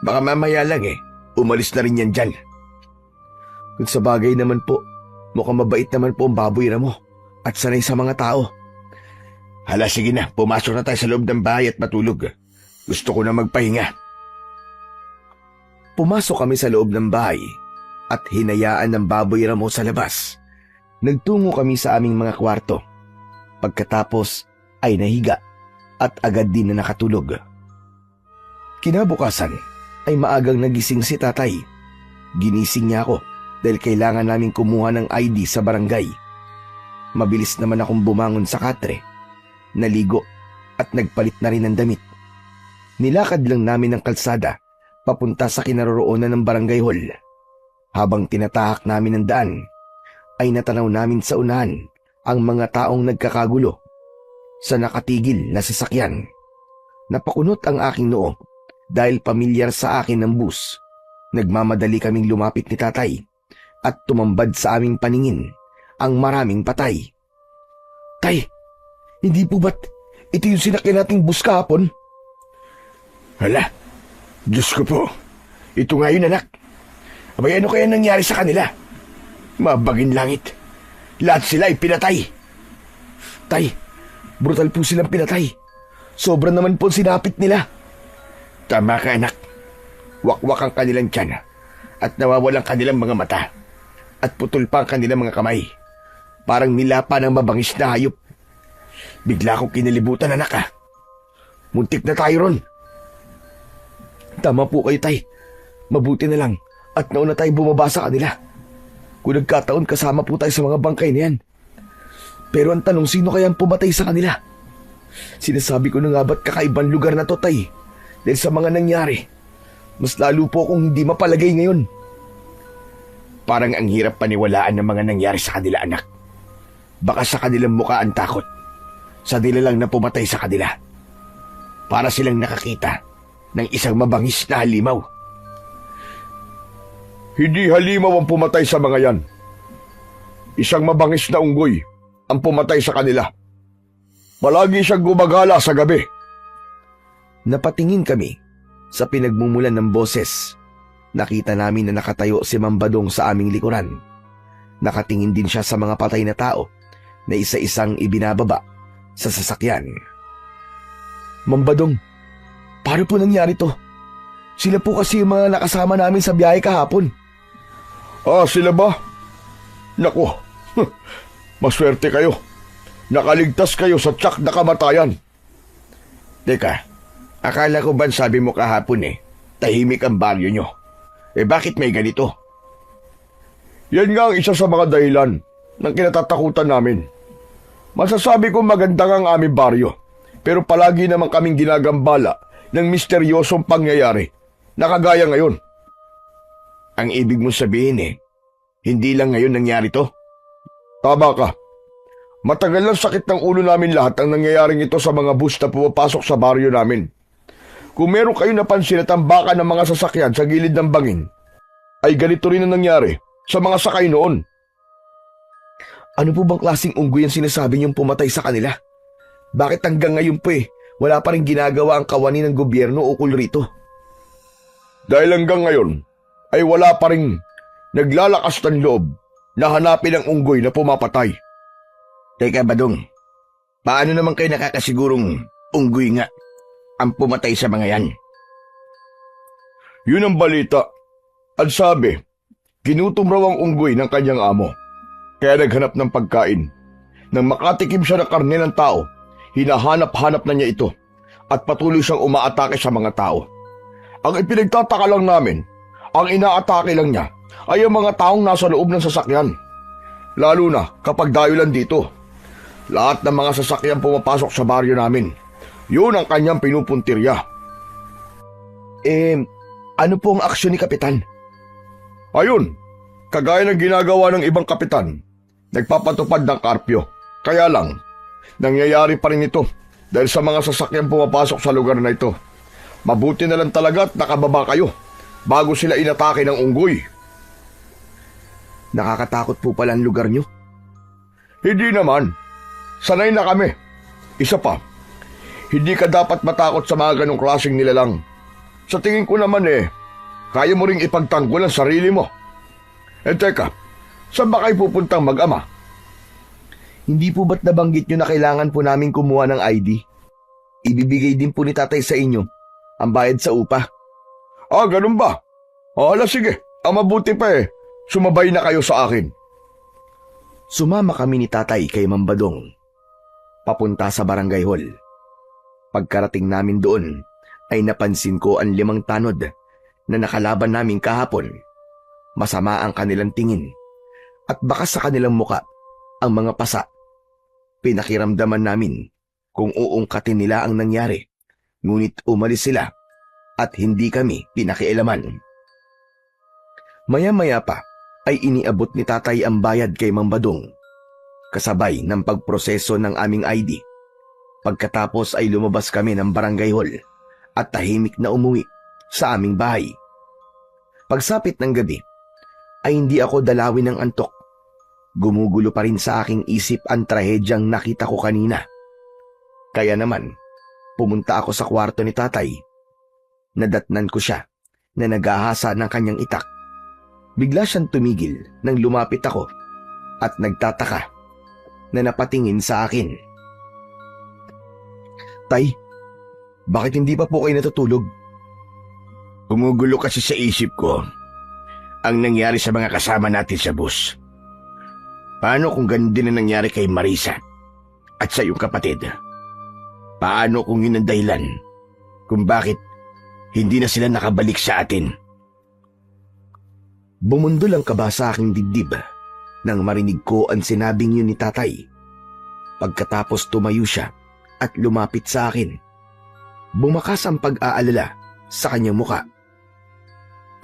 Baka mamaya lang umalis na rin yan dyan. Kung sa bagay naman po, mukhang mabait naman po ang baboy ramo at sanay sa mga tao. Hala, sige na, pumasok na tayo sa loob ng bahay at matulog. Gusto ko na magpahinga. Pumasok kami sa loob ng bahay at hinayaan ng baboy ramo sa labas. Nagtungo kami sa aming mga kwarto. Pagkatapos ay nahiga at agad din na nakatulog. Kinabukasan ay maagang nagising si tatay. Ginising niya ako dahil kailangan naming kumuha ng ID sa barangay. Mabilis naman akong bumangon sa katre, naligo at nagpalit na rin ng damit. Nilakad lang namin ang kalsada papunta sa kinaroroonan ng barangay hall. Habang tinatahak namin ang daan, ay natanaw namin sa unahan ang mga taong nagkakagulo sa nakatigil na sasakyan. Napakunot ang aking noo dahil pamilyar sa akin ang bus. Nagmamadali kaming lumapit ni tatay at tumambad sa aming paningin ang maraming patay. Tay, hindi po ba't ito yung sinakyan nating bus kahapon? Hala, Diyos ko po, ito nga yun, anak. Abay, ano kaya nangyari sa kanila? Mabagin langit. Lahat sila ay pinatay. Tay, brutal po silang pinatay. Sobra naman po sinapit nila. Tama ka, anak. Wakwak ang kanilang tiyan at nawawalang kanilang mga mata at putol pa ang kanilang mga kamay. Parang nilapa ng mabangis na hayop. Bigla akong kinalibutan, anak. Muntik na tayo ron. Tama po kayo, tay. Mabuti na lang at nauna tayo bumaba sa kanila. Kung nagkataon, kasama po tayo sa mga bangkay na yan. Pero ang tanong, sino kaya ang pumatay sa kanila? Sinasabi ko na nga ba't kakaibang lugar na to, tay? Dahil sa mga nangyari, mas lalo po akong hindi mapalagay ngayon. Parang ang hirap paniwalaan ng mga nangyari sa kanila, anak. Baka sa kanilang mukha ang takot. Sa nila lang na pumatay sa kanila. Para silang nakakita ng isang mabangis na halimaw. Hindi halimaw ang pumatay sa mga yan. Isang mabangis na unggoy ang pumatay sa kanila. Palagi siyang gumagala sa gabi. Napatingin kami sa pinagmumulan ng boses. Nakita namin na nakatayo si Ma'am Badong sa aming likuran. Nakatingin din siya sa mga patay na tao na isa-isang ibinababa sa sasakyan. Ma'am Badong, paano po nangyari to? Sila po kasi yung mga nakasama namin sa biyahe kahapon. Ah, sila ba? Naku, maswerte kayo. Nakaligtas kayo sa tiyak na kamatayan. Teka, akala ko ba sabi mo kahapon tahimik ang baryo nyo? Bakit may ganito? Yan nga ang isa sa mga dahilan ng kinatatakutan namin. Masasabi ko maganda ang aming baryo, pero palagi naman kaming ginagambala ng misteryosong pangyayari na kagaya ngayon. Ang ibig mong sabihin hindi lang ngayon nangyari to? Tama ka. Matagal ng sakit ng ulo namin lahat ang nangyayaring ito sa mga bus na pumapasok sa baryo namin. Kung meron kayo napansin na tambakan ng mga sasakyan sa gilid ng bangin, ay ganito rin ang nangyari sa mga sakay noon. Ano po bang klaseng unggoy ang sinasabi niyong pumatay sa kanila? Bakit hanggang ngayon po wala pa rin ginagawa ang kawani ng gobyerno ukol rito? Dahil hanggang ngayon ay wala pa rin naglalakas ng loob na hanapin ang unggoy na pumapatay. Teka, Badong, paano naman kayo nakakasigurong unggoy nga ang pumatay sa mga yan? Yun ang balita. At sabi, ginutom raw ang unggoy ng kanyang amo. Kaya naghanap ng pagkain. Nang makatikim siya ng karne ng tao, hinahanap-hanap na niya ito at patuloy siyang umaatake sa mga tao. Ang ipinagtataka lang namin, ang inaatake lang niya ay ang mga taong nasa loob ng sasakyan. Lalo na kapag dayulan dito. Lahat ng mga sasakyan pumapasok sa baryo namin. Yun ang kanyang pinupuntirya. Ano po ang aksyon ni Kapitan? Ayun, kagaya ng ginagawa ng ibang kapitan, nagpapatupad ng karpyo. Kaya lang, nangyayari pa rin ito dahil sa mga sasakyan pumapasok sa lugar na ito. Mabuti na lang talaga at nakababa kayo bago sila inatake ng unggoy. Nakakatakot po pala ang lugar nyo. Hindi naman. Sanay na kami. Isa pa, hindi ka dapat matakot sa mga ganong klaseng nilalang. Sa tingin ko naman kaya mo ring ipagtanggol ang sarili mo. Teka, saan ba kayo pupuntang mag-ama? Hindi po ba't nabanggit nyo na kailangan po namin kumuha ng ID? Ibibigay din po ni tatay sa inyo ang bayad sa upa. Ganun ba? Sige. Ang mabuti pa sumabay na kayo sa akin. Sumama kami ni tatay kay Mambadong. Papunta sa barangay hall. Pagkarating namin doon, ay napansin ko ang 5 tanod na nakalaban namin kahapon. Masama ang kanilang tingin at baka sa kanilang muka ang mga pasa. Pinakiramdaman namin kung uungkatin nila ang nangyari, ngunit umalis sila at hindi kami pinakialaman. Maya-maya pa ay iniabot ni tatay ang bayad kay Mambadong, kasabay ng pagproseso ng aming ID. Pagkatapos ay lumabas kami ng barangay hall at tahimik na umuwi sa aming bahay. Pagsapit ng gabi, ay hindi ako dalawin ng antok. Gumugulo pa rin sa aking isip ang trahedyang nakita ko kanina. Kaya naman, pumunta ako sa kwarto ni tatay. Nadatnan ko siya na naghahasa ng kanyang itak. Bigla siyang tumigil nang lumapit ako at nagtataka na napatingin sa akin. Tay, bakit hindi pa po kayo natutulog? Gumugulo kasi sa isip ko ang nangyari sa mga kasama natin sa bus. Paano kung ganun din ang nangyari kay Marisa at sa iyong kapatid? Paano kung yun ang dahilan kung bakit hindi na sila nakabalik sa atin? Bumundol ang kaba sa aking dibdib nang marinig ko ang sinabing yun ni tatay. Pagkatapos tumayo siya at lumapit sa akin. Bumakas ang pag-aalala sa kanyang muka.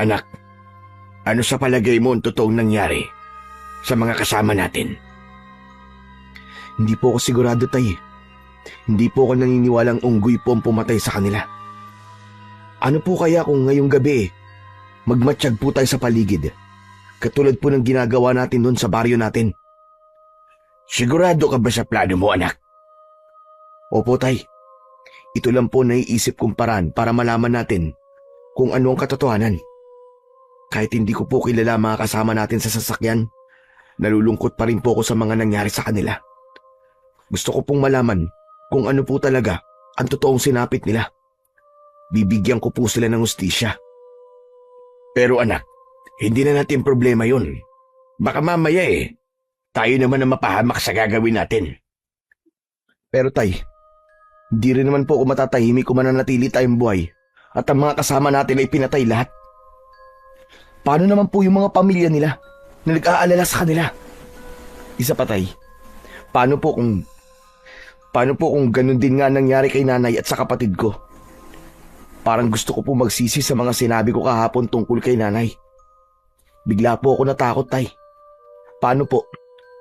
Anak, ano sa palagay mo ang totoong nangyari sa mga kasama natin? Hindi po ako sigurado, tay. Hindi po ako naniniwalang unggoy po ang pumatay sa kanila. Ano po kaya kung ngayong gabi magmatsyag po tayo sa paligid, katulad po ng ginagawa natin doon sa baryo natin? Sigurado ka ba sa plano mo, anak? Opo, tay. Ito lang po naiisip kong paraan para malaman natin kung ano ang katotohanan. Kahit hindi ko po kilala mga kasama natin sa sasakyan, nalulungkot pa rin po ako sa mga nangyari sa kanila. Gusto ko pong malaman kung ano po talaga ang totoong sinapit nila. Bibigyan ko po sila ng hustisya. Pero anak, hindi na natin problema yun. Baka mamaya tayo naman ang mapahamak sa gagawin natin. Pero tay, hindi rin naman po ako matatahimik kung mananatili tayong buhay at ang mga kasama natin ay pinatay lahat. Paano naman po yung mga pamilya nila na nag-aalala sa kanila? Isa pa, tay, paano po kung ganun din nga nangyari kay nanay at sa kapatid ko? Parang gusto ko po magsisi sa mga sinabi ko kahapon tungkol kay nanay. Bigla po ako natakot, tay. Paano po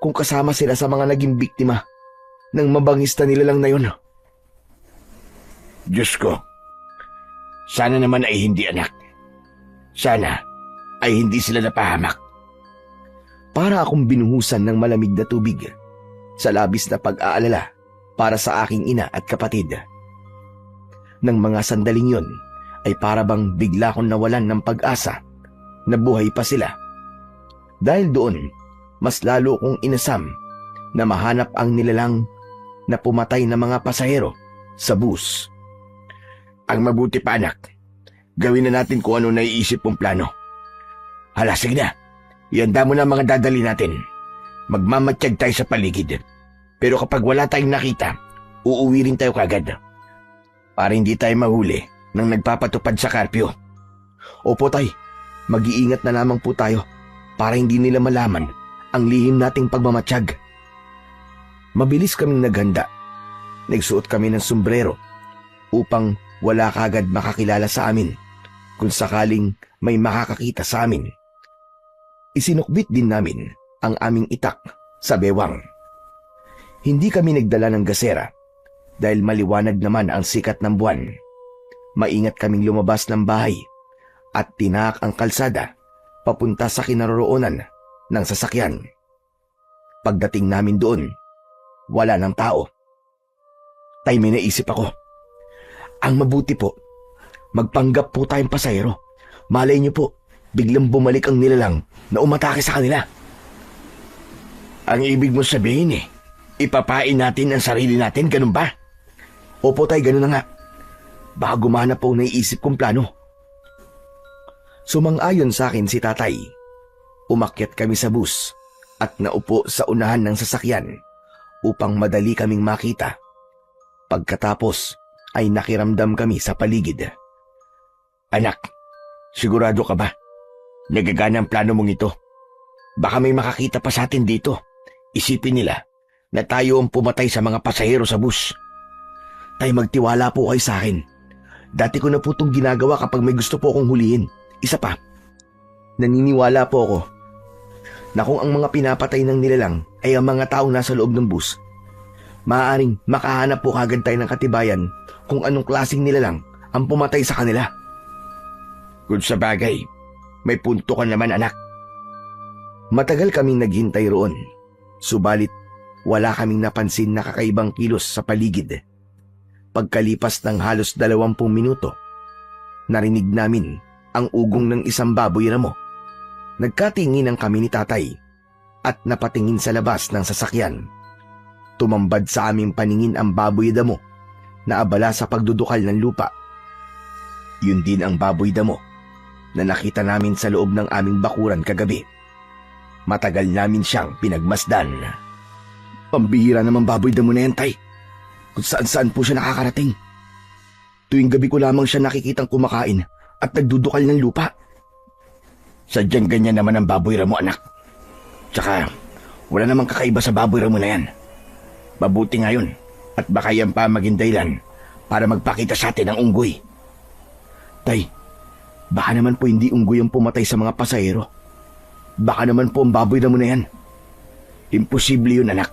kung kasama sila sa mga naging biktima ng mabangista nila lang na yun? Diyos ko, sana naman ay hindi, anak. Sana ay hindi sila napahamak. Para akong binuhusan ng malamig na tubig sa labis na pag-aalala para sa aking ina at kapatid. Nang mga sandaling yon ay para bang bigla kong nawalan ng pag-asa na buhay pa sila. Dahil doon, mas lalo kong inasam na mahanap ang nilalang na pumatay na mga pasahero sa bus. Ang mabuti pa, anak, Gawin na natin kung ano naiisip mong plano. Hala, sige na. Ihanda mo na ang mga dadali natin. Magmamatsyag tayo sa paligid. Pero kapag wala tayong nakita, uuwi rin tayo kagad. Para hindi tayo mahuli nang nagpapatupad sa karpyo. Opo, tay. Mag-iingat na lamang po tayo para hindi nila malaman ang lihim nating pagmamatsyag. Mabilis kaming naghanda. Nagsuot kami ng sombrero upang wala kagad makakilala sa amin kung sakaling may makakakita sa amin. Isinukbit din namin ang aming itak sa bewang. Hindi kami nagdala ng gasera dahil maliwanag naman ang sikat ng buwan. Maingat kaming lumabas ng bahay at tinaak ang kalsada papunta sa kinaroroonan ng sasakyan. Pagdating namin doon, wala ng tao. Tay, may naisip ako. Ang mabuti po, magpanggap po tayong pasahero. Malay niyo po, biglang bumalik ang nilalang na umatake sa kanila. Ang ibig mo sabihin ipapain natin ang sarili natin, ganun ba? Opo tay, ganun na nga. Baka gumana po naiisip kong plano. Sumang-ayon sa akin si tatay. Umakyat kami sa bus at naupo sa unahan ng sasakyan upang madali kaming makita. Pagkatapos ay nakiramdam kami sa paligid. Anak, sigurado ka ba? Nagagana ang plano mong ito. Baka may makakita pa sa atin dito. Isipin nila na tayo ang pumatay sa mga pasahero sa bus. Tay, magtiwala po kayo sa akin. Dati ko na po itong ginagawa kapag may gusto po akong hulihin. Isa pa, naniniwala po ako na kung ang mga pinapatay ng nilalang ay ang mga taong nasa loob ng bus, maaaring makahanap po kagad tayo ng katibayan kung anong klaseng nilalang ang pumatay sa kanila. Kung sa bagay, may punto ka naman, anak. Matagal kaming naghintay roon, subalit wala kaming napansin na kakaibang kilos sa paligid. Pagkalipas ng halos 20 minuto, narinig namin ang ugong ng isang baboy ramo. Nagkatinginan kami ni tatay at napatingin sa labas ng sasakyan. Tumambad sa aming paningin ang baboy damo na abala sa pagdudukal ng lupa. Yun din ang baboy damo na nakita namin sa loob ng aming bakuran kagabi. Matagal namin siyang pinagmasdan. Pambihira naman baboy damo na yan, tay. Kung saan-saan po siya nakakarating. Tuwing gabi ko lamang siya nakikitang kumakain at nagdudukal ng lupa. Sadyang ganyan naman ang baboy ramo, anak. Tsaka, wala namang kakaiba sa baboy ramo na yan. Mabuti ngayon at baka yan pa maging dahilan para magpakita sa atin ng unggoy. Tay, baka naman po hindi unggoy ang pumatay sa mga pasahero. Baka naman po ang baboy ramo na yan. Imposible yun, anak.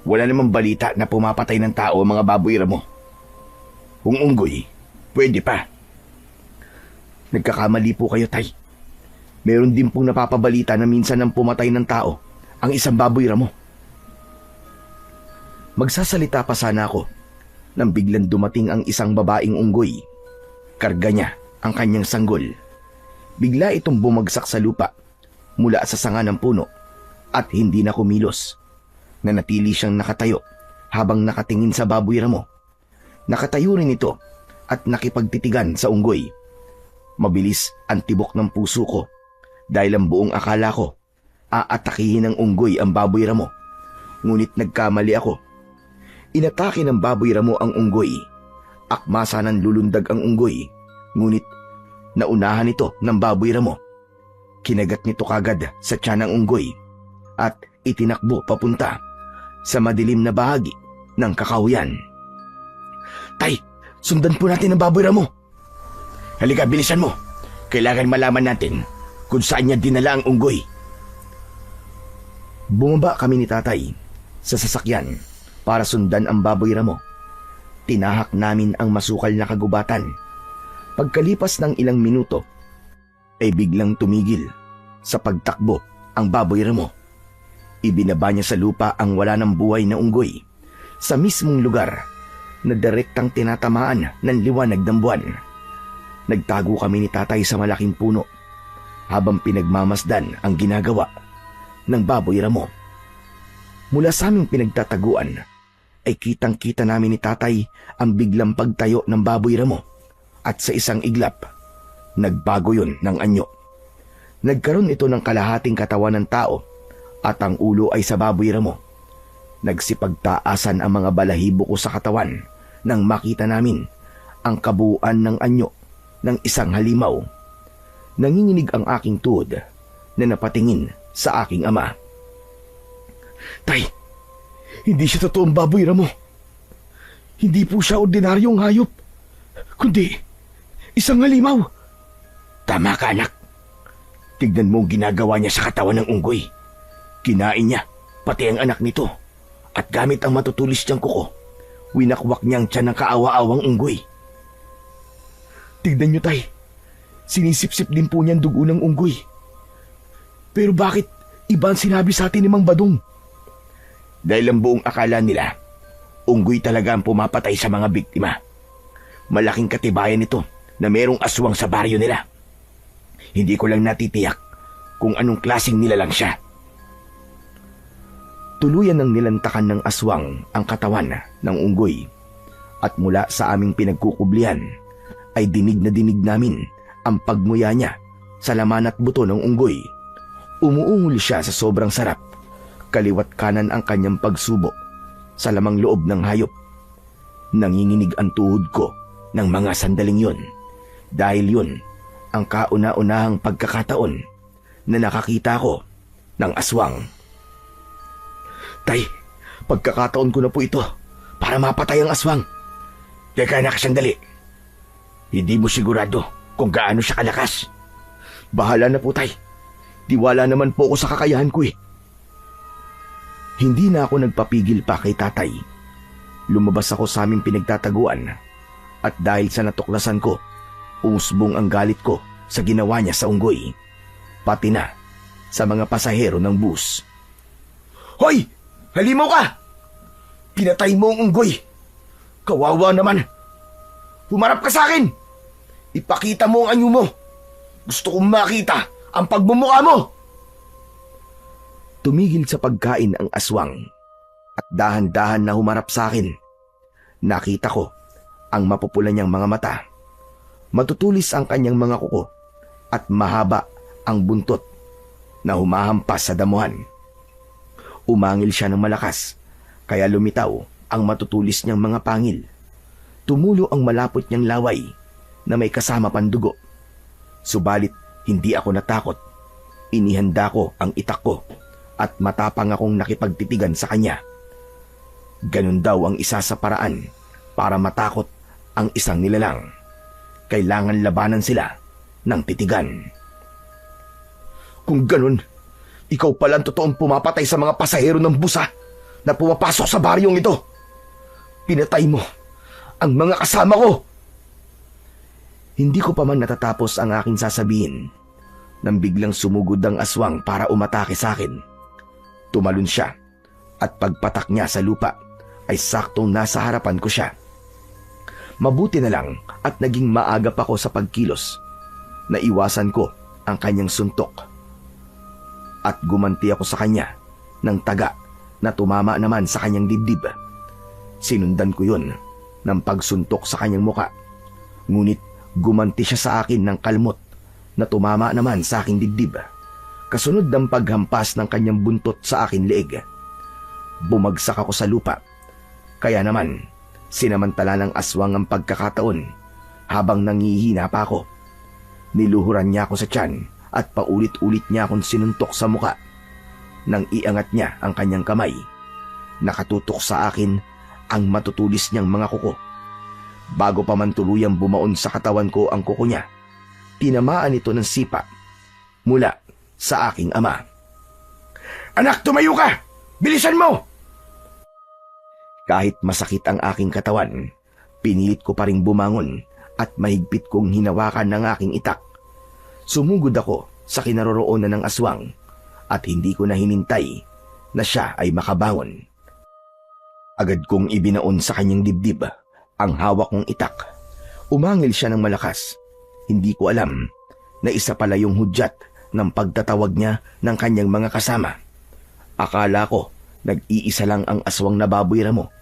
Wala namang balita na pumapatay ng tao ang mga baboy ramo. Kung unggoy, pwede pa. Nagkakamali po kayo, tay. Meron din pong napapabalita na minsan nang pumatay ng tao ang isang baboy ramo. Magsasalita pa sana ako nang biglang dumating ang isang babaeng unggoy. Karga niya ang kanyang sanggol. Bigla itong bumagsak sa lupa mula sa sanga ng puno at hindi na kumilos. Nanatili siyang nakatayo habang nakatingin sa baboy ramo. Nakatayo rin ito at nakipagtitigan sa unggoy. Mabilis ang tibok ng puso ko dahil ang buong akala ko aatakihin ng unggoy ang baboy ramo. Ngunit nagkamali ako. Inatake ng baboy ramo ang unggoy. Akmasa ng lulundag ang unggoy, ngunit naunahan ito ng baboy ramo. Kinagat nito kagad sa tiyan ng unggoy at itinakbo papunta sa madilim na bahagi ng kakahuyan. Tay, sundan po natin ang baboy ramo. Halika, bilisan mo. Kailangan malaman natin kung saan niya dinala ang unggoy. Bumaba kami ni tatay sa sasakyan para sundan ang baboy ramo. Tinahak namin ang masukal na kagubatan. Pagkalipas ng ilang minuto, ay biglang tumigil sa pagtakbo ang baboy ramo. Ibinaba niya sa lupa ang wala ng buhay na unggoy sa mismong lugar na direktang tinatamaan ng liwanag ng buwan. Nagtago kami ni tatay sa malaking puno habang pinagmamasdan ang ginagawa ng baboy ramo. Mula sa aming pinagtataguan ay kitang-kita namin ni tatay ang biglang pagtayo ng baboy ramo At sa isang iglap, nagbago yun ng anyo. Nagkaroon ito ng kalahating katawan ng tao at ang ulo ay sa baboy ramo. Nagsipagtaasan ang mga balahibo ko sa katawan nang makita namin ang kabuuan ng anyo ng isang halimaw. Nanginginig ang aking tuhod na napatingin sa aking ama. Tay, hindi siya totoong baboy ramo. Hindi po siya ordinaryong hayop, kundi isang halimaw. Tama ka, anak. Tignan mo ang ginagawa niya sa katawan ng unggoy. Kinain niya, pati ang anak nito. At gamit ang matutulis niyang kuko, winakwak niyang tiyan ng kaawa-awang unggoy. Tignan niyo, tay. Sinisip-sip din po niyan dugo ng unggoy. Pero bakit iba ang sinabi sa atin ni Mang Badong? Dahil ang buong akala nila, unggoy talaga ang pumapatay sa mga biktima. Malaking katibayan ito na merong aswang sa baryo nila. Hindi ko lang natitiyak kung anong klaseng nilalang siya. Tuluyan ng nilantakan ng aswang ang katawan ng unggoy at mula sa aming pinagkukublihan ay dinig na dinig namin ang pagmuya niya sa laman at buto ng unggoy. Umuungol siya sa sobrang sarap. Kaliwat kanan ang kanyang pagsubo sa lamang loob ng hayop. Nanginginig ang tuhod ko ng mga sandaling yun dahil yun ang kauna-unahang pagkakataon na nakakita ko ng aswang. Tay, pagkakataon ko na po ito para mapatay ang aswang. Teka, anak, sandali. Hindi mo sigurado kung gaano siya kalakas. Bahala na po, tay. Tiwala naman po ako sa kakayahan ko eh. Hindi na ako nagpapigil pa kay tatay. Lumabas ako sa aming pinagtataguan at dahil sa natuklasan ko, umusbong ang galit ko sa ginawa niya sa unggoy, pati na sa mga pasahero ng bus. Hoy! Halimaw ka! Pinatay mo ang unggoy! Kawawa naman! Humarap ka sa akin! Ipakita mo ang anyo mo! Gusto kong makita ang pagmumukha mo! Tumigil sa pagkain ang aswang at dahan-dahan na humarap sa akin. Nakita ko ang mapupula niyang mga mata. Matutulis ang kanyang mga kuko at mahaba ang buntot na humahampas sa damuhan. Umangil siya ng malakas, kaya lumitaw ang matutulis niyang mga pangil. Tumulo ang malapot niyang laway na may kasama pandugo. Subalit hindi ako natakot. Inihanda ko ang itak ko at matapang akong nakipagtitigan sa kanya. Ganun daw ang isa sa paraan para matakot ang isang nilalang. Kailangan labanan sila ng titigan. Kung ganun, ikaw pala ang totoong pumapatay sa mga pasahero ng busa na pumapasok sa baryong ito. Pinatay mo ang mga kasama ko. Hindi ko pa man natatapos ang aking sasabihin nang biglang sumugod ang aswang para umatake sa akin. Tumalon siya at pagpatak niya sa lupa ay saktong nasa harapan ko siya. Mabuti na lang at naging maagap ako sa pagkilos. Naiwasan ko ang kanyang suntok at gumanti ako sa kanya ng taga na tumama naman sa kanyang dibdib. Sinundan ko yun ng pagsuntok sa kanyang muka. Ngunit gumanti siya sa akin ng kalmot na tumama naman sa aking dibdib. Kasunod ng paghampas ng kanyang buntot sa aking leeg. Bumagsak ako sa lupa. Kaya naman, sinamantala ng aswang ang pagkakataon habang nangihina pa ako. Niluhuran niya ako sa tiyan at paulit-ulit niya akong sinuntok sa muka. Nang iangat niya ang kanyang kamay, nakatutok sa akin ang matutulis niyang mga kuko. Bago pa man tuluyang bumaon sa katawan ko ang kuko niya, tinamaan ito ng sipa mula sa aking ama. Anak, tumayo ka! Bilisan mo! Kahit masakit ang aking katawan, pinilit ko pa ring bumangon at mahigpit kong hinawakan ng aking itak. Sumugod ako sa kinaroroonan ng aswang at hindi ko na hinintay na siya ay makabangon. Agad kong ibinaon sa kanyang dibdib ang hawak kong itak. Umangil siya ng malakas. Hindi ko alam na isa pala yung hudyat ng pagtatawag niya ng kanyang mga kasama. Akala ko nag-iisa lang ang aswang na baboy ramo,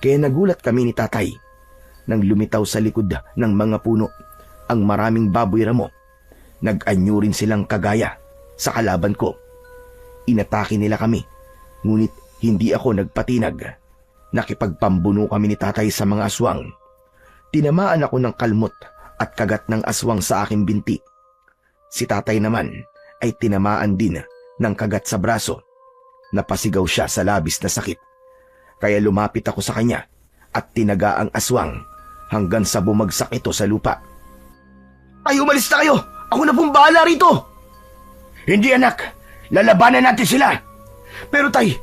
kaya nagulat kami ni tatay nang lumitaw sa likod ng mga puno ang maraming baboy ramo. Nag-anyo rin silang kagaya sa kalaban ko. Inatake nila kami, ngunit hindi ako nagpatinag. Nakipagpambuno kami ni tatay sa mga aswang. Tinamaan ako ng kalmot at kagat ng aswang sa aking binti. Si tatay naman ay tinamaan din ng kagat sa braso. Napasigaw siya sa labis na sakit. Kaya lumapit ako sa kanya at tinaga ang aswang hanggang sa bumagsak ito sa lupa. Ay, umalis na kayo! Ako na pong bahala rito! Hindi anak, lalabanan natin sila. Pero tay,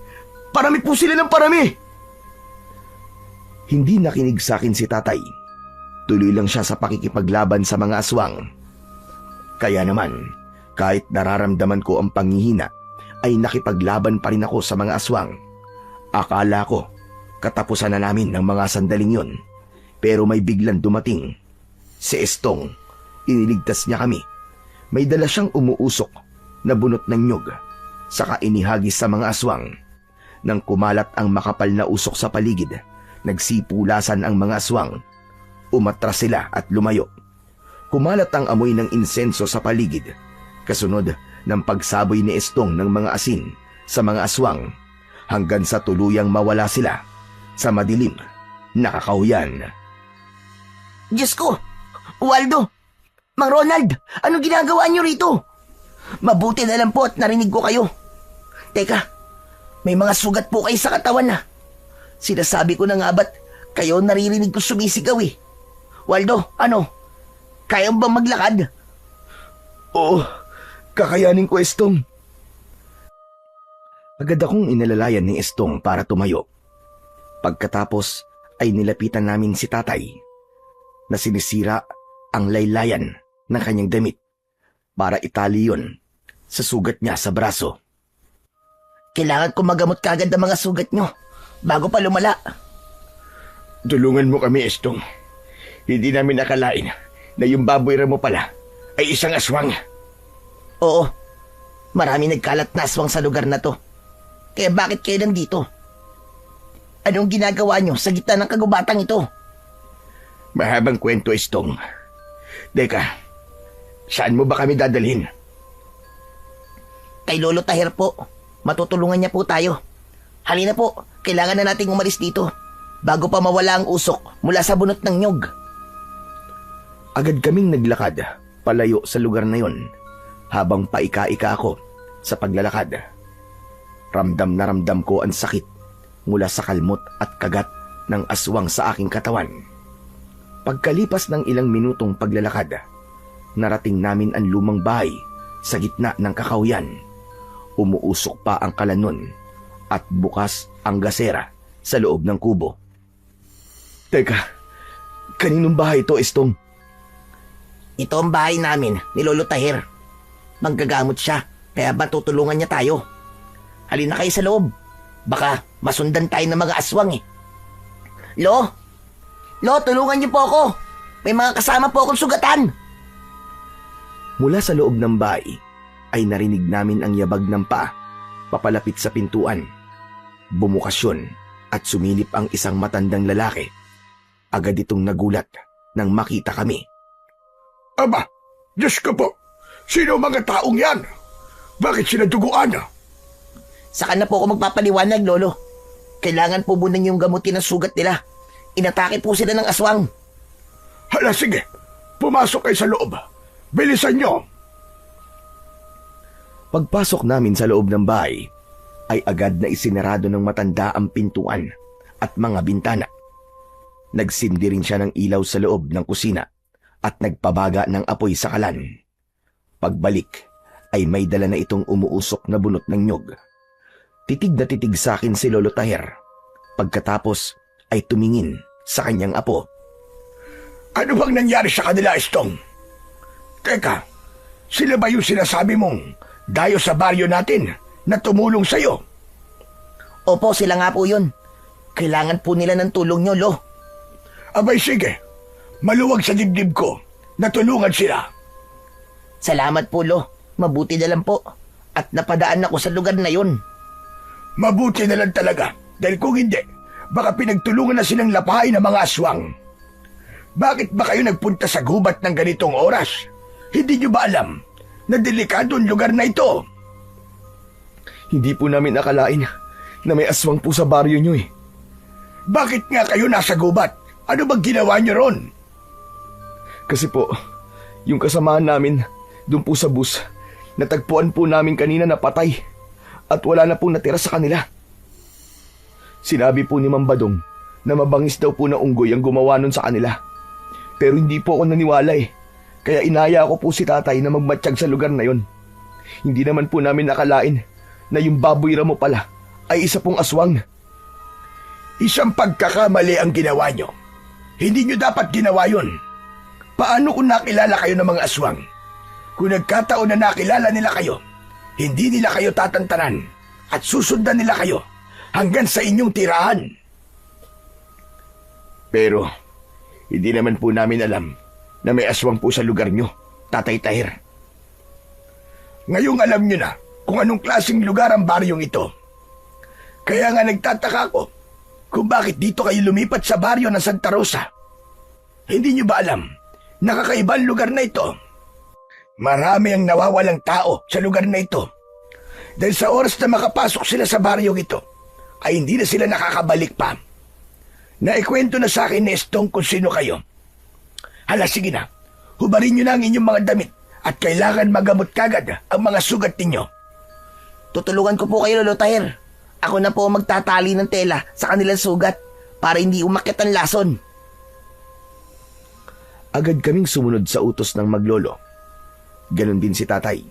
parami po sila ng parami! Hindi nakinig sa akin si tatay. Tuloy lang siya sa pakikipaglaban sa mga aswang. Kaya naman, kahit nararamdaman ko ang panghihina, ay nakipaglaban pa rin ako sa mga aswang. Akala ko, katapusan na namin ng mga sandaling yon. Pero may biglang dumating. Si Estong, iniligtas niya kami. May dala siyang umuusok na bunot ng nyog, saka inihagis sa mga aswang. Nang kumalat ang makapal na usok sa paligid, nagsipulasan ang mga aswang. Umatras sila at lumayo. Kumalat ang amoy ng insenso sa paligid, kasunod ng pagsaboy ni Estong ng mga asin sa mga aswang, hanggang sa tuluyang mawala sila sa madilim na kakahuyan. Diyos ko! Waldo! Mang Ronald! Anong ginagawa niyo rito? Mabuti na lang po at narinig ko kayo. Teka, may mga sugat po kayo sa katawan na. Sinasabi ko na nga ba't kayo naririnig ko sumisigaw eh. Waldo, ano? Kaya mo bang maglakad? Oo, kakayanin ko, Estong. Agad akong inalalayan ni Estong para tumayo. Pagkatapos ay nilapitan namin si tatay na sinisira ang laylayan ng kanyang damit para itali yun sa sugat niya sa braso. Kailangan ko magamot kagad ang mga sugat nyo bago pa lumala. Tulungan mo kami, Estong. Hindi namin nakalain na yung baboy ramo pala ay isang aswang. Oo, marami nagkalat na aswang sa lugar na to. Kaya bakit kayo nandito? Anong ginagawa nyo sa gitna ng kagubatang ito? Mahabang kwento, Estong. Teka, saan mo ba kami dadalhin? Kay Lolo Tahir po. Matutulungan niya po tayo. Halina po, kailangan na nating umalis dito bago pa mawala ang usok mula sa bunot ng nyog. Agad kaming naglakad palayo sa lugar na yon habang paika-ika ako sa paglalakad. Ramdam na ramdam ko ang sakit mula sa kalmot at kagat ng aswang sa aking katawan. Pagkalipas ng ilang minutong paglalakad, narating namin ang lumang bahay sa gitna ng kakahuyan. Umuusok pa ang kalanon at bukas ang gasera sa loob ng kubo. Teka, kaninong bahay ito, Estong? Ito ang bahay namin ni Lolo Tahir. Manggagamot siya, kaya matutulungan niya tayo. Halina kayo sa loob. Baka masundan tayo ng mga aswang eh. Lo, tulungan niyo po ako. May mga kasama po akong sugatan. Mula sa loob ng bahay ay narinig namin ang yabag ng paa papalapit sa pintuan. Bumukas yun at sumilip ang isang matandang lalaki. Agad itong nagulat nang makita kami. Aba, Diyos ko po, sino mga taong yan? Bakit sila duguan? Saka na po ako magpapaliwanag, Lolo. Kailangan po muna niyong gamutin ang sugat nila. Inatake po sila ng aswang. Hala, sige, pumasok kayo sa loob. Bilisan nyo. Pagpasok namin sa loob ng bahay, ay agad na isinarado ng matanda ang pintuan at mga bintana. Nagsindi rin siya ng ilaw sa loob ng kusina at nagpabaga ng apoy sa kalan. Pagbalik ay may dala na itong umuusok na bunot ng nyog. Titig na titig sa akin si Lolo Tahir. Pagkatapos ay tumingin sa kanyang apo. Ano bang nangyari sa kanila, Estong? Teka, sila ba yung sinasabi mong dayo sa baryo natin na tumulong sa'yo? Opo, sila nga po yun. Kailangan po nila ng tulong nyo, Lo. Abay sige, maluwag sa dibdib ko na tulungan sila. Salamat po, Lo. Mabuti na lang po. At napadaan ako sa lugar na yun. Mabuti na lang talaga dahil kung hindi, baka pinagtulungan na silang lapain ng mga aswang. Bakit ba kayo nagpunta sa gubat ng ganitong oras? Hindi nyo ba alam na delikado ang lugar na ito? Hindi po namin nakalain na may aswang po sa baryo nyo eh. Bakit nga kayo nasa gubat? Ano bang ginawa nyo ron? Kasi po, yung kasamaan namin doon po sa bus, natagpuan po namin kanina na patay at wala na pong natira sa kanila. Sinabi po ni Ma'am Badong na mabangis daw po na unggoy ang gumawa nun sa kanila. Pero hindi po ako naniwala eh. Kaya inaya ko po si tatay na magmatsyag sa lugar na yon. Hindi naman po namin nakalain na yung baboy ramo pala ay isa pong aswang. Isang pagkakamali ang ginawa nyo. Hindi nyo dapat ginawa yun. Paano kung nakilala kayo ng mga aswang? Kung nagkataon na nakilala nila kayo, hindi nila kayo tatantanan at susundan nila kayo hanggang sa inyong tirahan. Pero hindi naman po namin alam na may aswang po sa lugar nyo, Tatay Tahir. Ngayong alam nyo na kung anong klaseng lugar ang baryong ito. Kaya nga nagtataka ko kung bakit dito kayo lumipat sa baryo ng Santa Rosa. Hindi nyo ba alam na kakaibang lugar na ito? Marami ang nawawalang tao sa lugar na ito. Dahil sa oras na makapasok sila sa baryong ito, ay hindi na sila nakakabalik pa. Naikwento na sa akin ni Estong kung sino kayo. Hala, sige na. Hubarin nyo na ang inyong mga damit at kailangan magamot kagad ang mga sugat ninyo. Tutulungan ko po kayo, Lolo Tahir. Ako na po magtatali ng tela sa kanilang sugat para hindi umakyat ang lason. Agad kaming sumunod sa utos ng maglolo. Ganon din si tatay.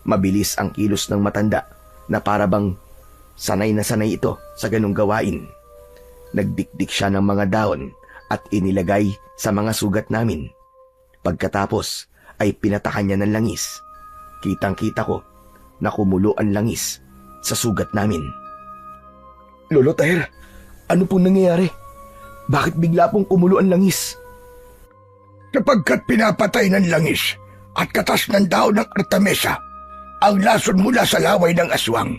Mabilis ang kilos ng matanda na para bang sanay na sanay ito sa ganong gawain. Nagdikdik siya ng mga dahon at inilagay sa mga sugat namin. Pagkatapos ay pinatakan niya ng langis. Kitang-kita ko na kumulo ang langis sa sugat namin. Lolo Tahir, ano pong nangyayari? Bakit bigla pong kumulo ang langis? Sapagkat pinapatay ng langis at katas ng dahon ng artemisa ang lason mula sa laway ng aswang.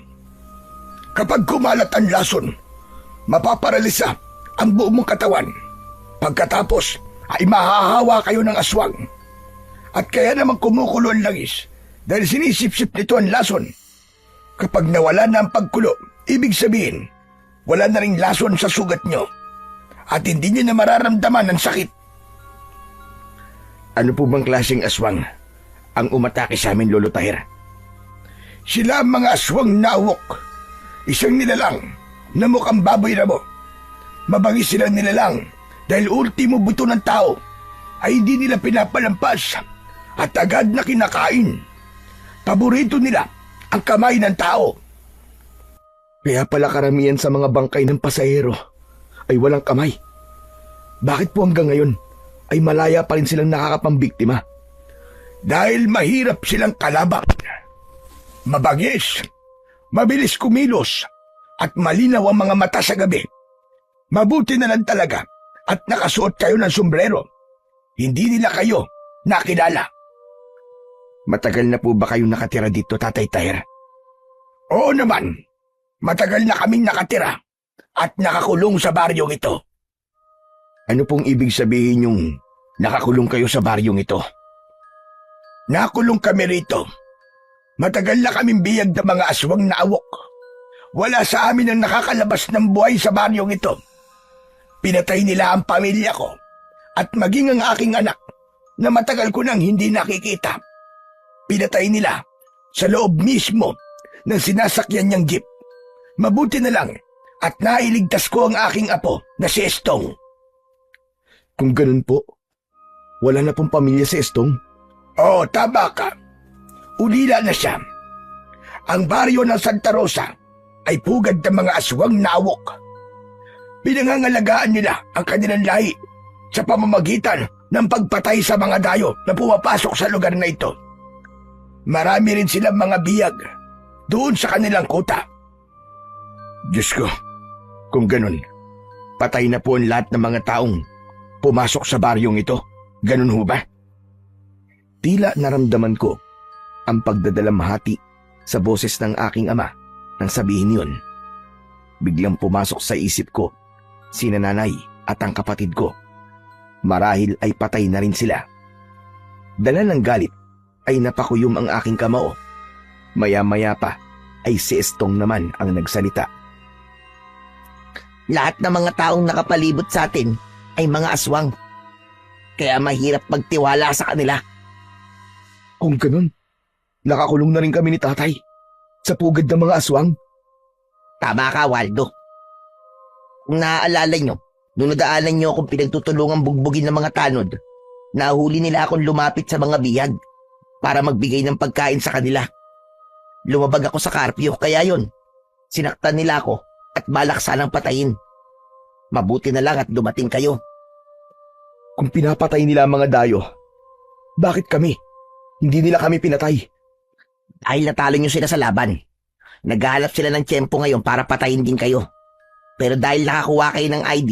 Kapag kumalat ang lason, mapaparalisa ang buong mong katawan. Pagkatapos ay mahahawa kayo ng aswang. At kaya naman kumukulo ang langis dahil sinisip-sip nito ang lason. Kapag nawala na ang pagkulo, ibig sabihin, wala na ring lason sa sugat nyo. At hindi nyo na mararamdaman ang sakit. Ano po bang klaseng aswang ang umatake sa amin, Lolo Tahir? Sila ang mga aswang nawok. Isang nilalang na mukhang baboy ramo. Mabangis silang nilalang dahil ultimo buto ng tao ay hindi nila pinapalampas at agad na kinakain. Paborito nila ang kamay ng tao. Kaya pala karamihan sa mga bangkay ng pasahero ay walang kamay. Bakit po hanggang ngayon ay malaya pa rin silang nakakapambiktima? Dahil mahirap silang kalaban. Mabangis, mabilis kumilos, at malinaw ang mga mata sa gabi. Mabuti na lang talaga at nakasuot kayo ng sombrero. Hindi nila kayo nakilala. Matagal na po ba kayong nakatira dito, Tatay Tahir? Oo naman, matagal na kaming nakatira at nakakulong sa baryong ito. Ano pong ibig sabihin yung nakakulong kayo sa baryong ito? Nakulong kami rito. Matagal na kaming biyag ng mga aswang na awok. Wala sa amin ang nakakalabas ng buhay sa baryong ito. Pinatay nila ang pamilya ko at maging ang aking anak na matagal ko nang hindi nakikita. Pinatay nila sa loob mismo ng sinasakyan niyang jeep. Mabuti na lang at nailigtas ko ang aking apo na si Estong. Kung ganun po, wala na pong pamilya si Estong? Oo, tama ka. Ulila na siya. Ang baryo ng Santa Rosa ay pugad ng mga aswang na awok. Pinangangalagaan nila ang kanilang lahi sa pamamagitan ng pagpatay sa mga dayo na pumapasok sa lugar na ito. Marami rin silang mga biyag doon sa kanilang kuta. Diyos ko, kung ganun, patay na po ang lahat ng mga taong pumasok sa baryong ito. Ganun ho ba? Tila naramdaman ko ang pagdadalamhati sa boses ng aking ama nang sabihin yun. Biglang pumasok sa isip ko sina nanay at ang kapatid ko. Marahil ay patay na rin sila. Dala ng galit ay napakuyom ang aking kamao. Maya-maya pa ay si Estong naman ang nagsalita. Lahat ng mga taong nakapalibot sa atin ay mga aswang. Kaya mahirap magtiwala sa kanila. Kung ganun, nakakulong na rin kami ni tatay sa pugad ng mga aswang. Tama ka, Waldo. Kung naaalala nyo, nung nadaanan nyo akong pinagtutulungang bugbugin ng mga tanod, nahuli nila akong lumapit sa mga bihag para magbigay ng pagkain sa kanila. Lumabag ako sa karpyo, kaya yun, sinaktan nila ako at balak sanang patayin. Mabuti na lang at dumating kayo. Kung pinapatay nila ang mga dayo, bakit kami? Hindi nila kami pinatay. Dahil natalo nyo sila sa laban. Naghahanap sila ng tiyempo ngayon para patayin din kayo. Pero dahil nakakuha kayo ng ID,